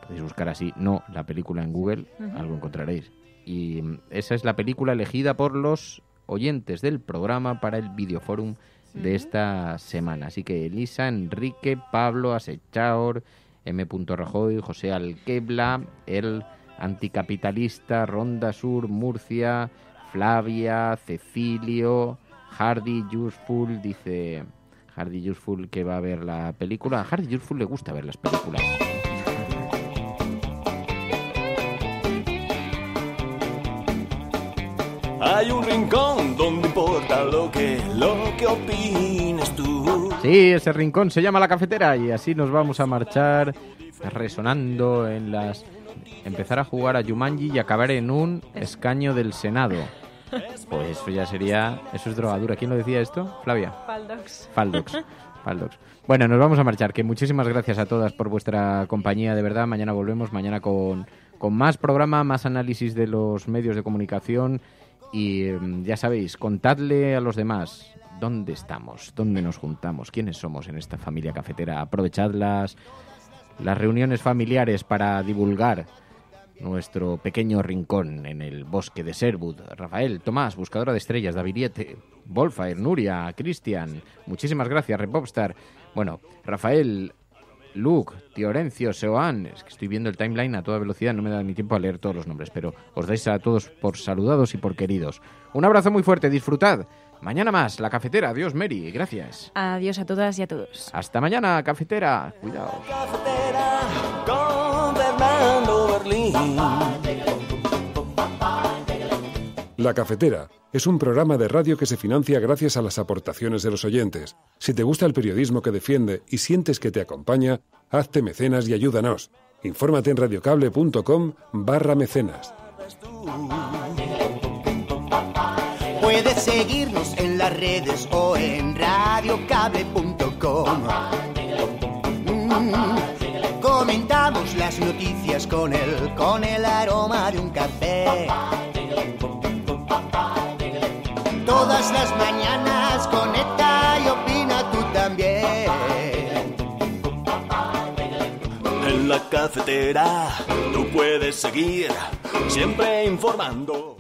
podéis buscar así, no la película en Google, algo encontraréis. Y esa es la película elegida por los oyentes del programa para el videoforum de esta semana. Así que Elisa, Enrique, Pablo, Asechaor, M. Rajoy, José Alquebla, el anticapitalista, Ronda Sur, Murcia, Flavia, Cecilio, Hardy Useful, dice Hardy Useful que va a ver la película. A Hardy Useful le gusta ver las películas. Hay un rincón donde importa lo que opines tú. Sí, ese rincón se llama La Cafetera y así nos vamos a marchar resonando en las... Empezar a jugar a Jumanji y acabar en un escaño del Senado. Pues eso ya sería... Eso es drogadura. ¿Quién lo decía esto? Flavia. Faldox. Bueno, nos vamos a marchar. Que muchísimas gracias a todas por vuestra compañía, de verdad. Mañana volvemos, mañana con más programa, más análisis de los medios de comunicación. Y ya sabéis, contadle a los demás dónde estamos, dónde nos juntamos, quiénes somos en esta familia cafetera. Aprovechad las reuniones familiares para divulgar nuestro pequeño rincón en el bosque de Sherwood. Rafael, Tomás, Buscadora de Estrellas, Daviriete, Wolfire, Nuria, Cristian, muchísimas gracias, Repopstar. Bueno, Rafael, Luke, Tío Orencio, Seoan, es que estoy viendo el timeline a toda velocidad, no me da ni tiempo a leer todos los nombres, pero os dais a todos por saludados y por queridos. Un abrazo muy fuerte, disfrutad. Mañana más, La Cafetera. Adiós, Mary, gracias. Adiós a todas y a todos. Hasta mañana, Cafetera. Cuidado. La Cafetera es un programa de radio que se financia gracias a las aportaciones de los oyentes. Si te gusta el periodismo que defiende y sientes que te acompaña, hazte mecenas y ayúdanos. Infórmate en radiocable.com/mecenas. Puedes seguirnos en las redes o en radiocable.com. Comentamos las noticias con el aroma de un café. Todas las mañanas conecta y opina tú también. El en la cafetera tú puedes seguir siempre informando.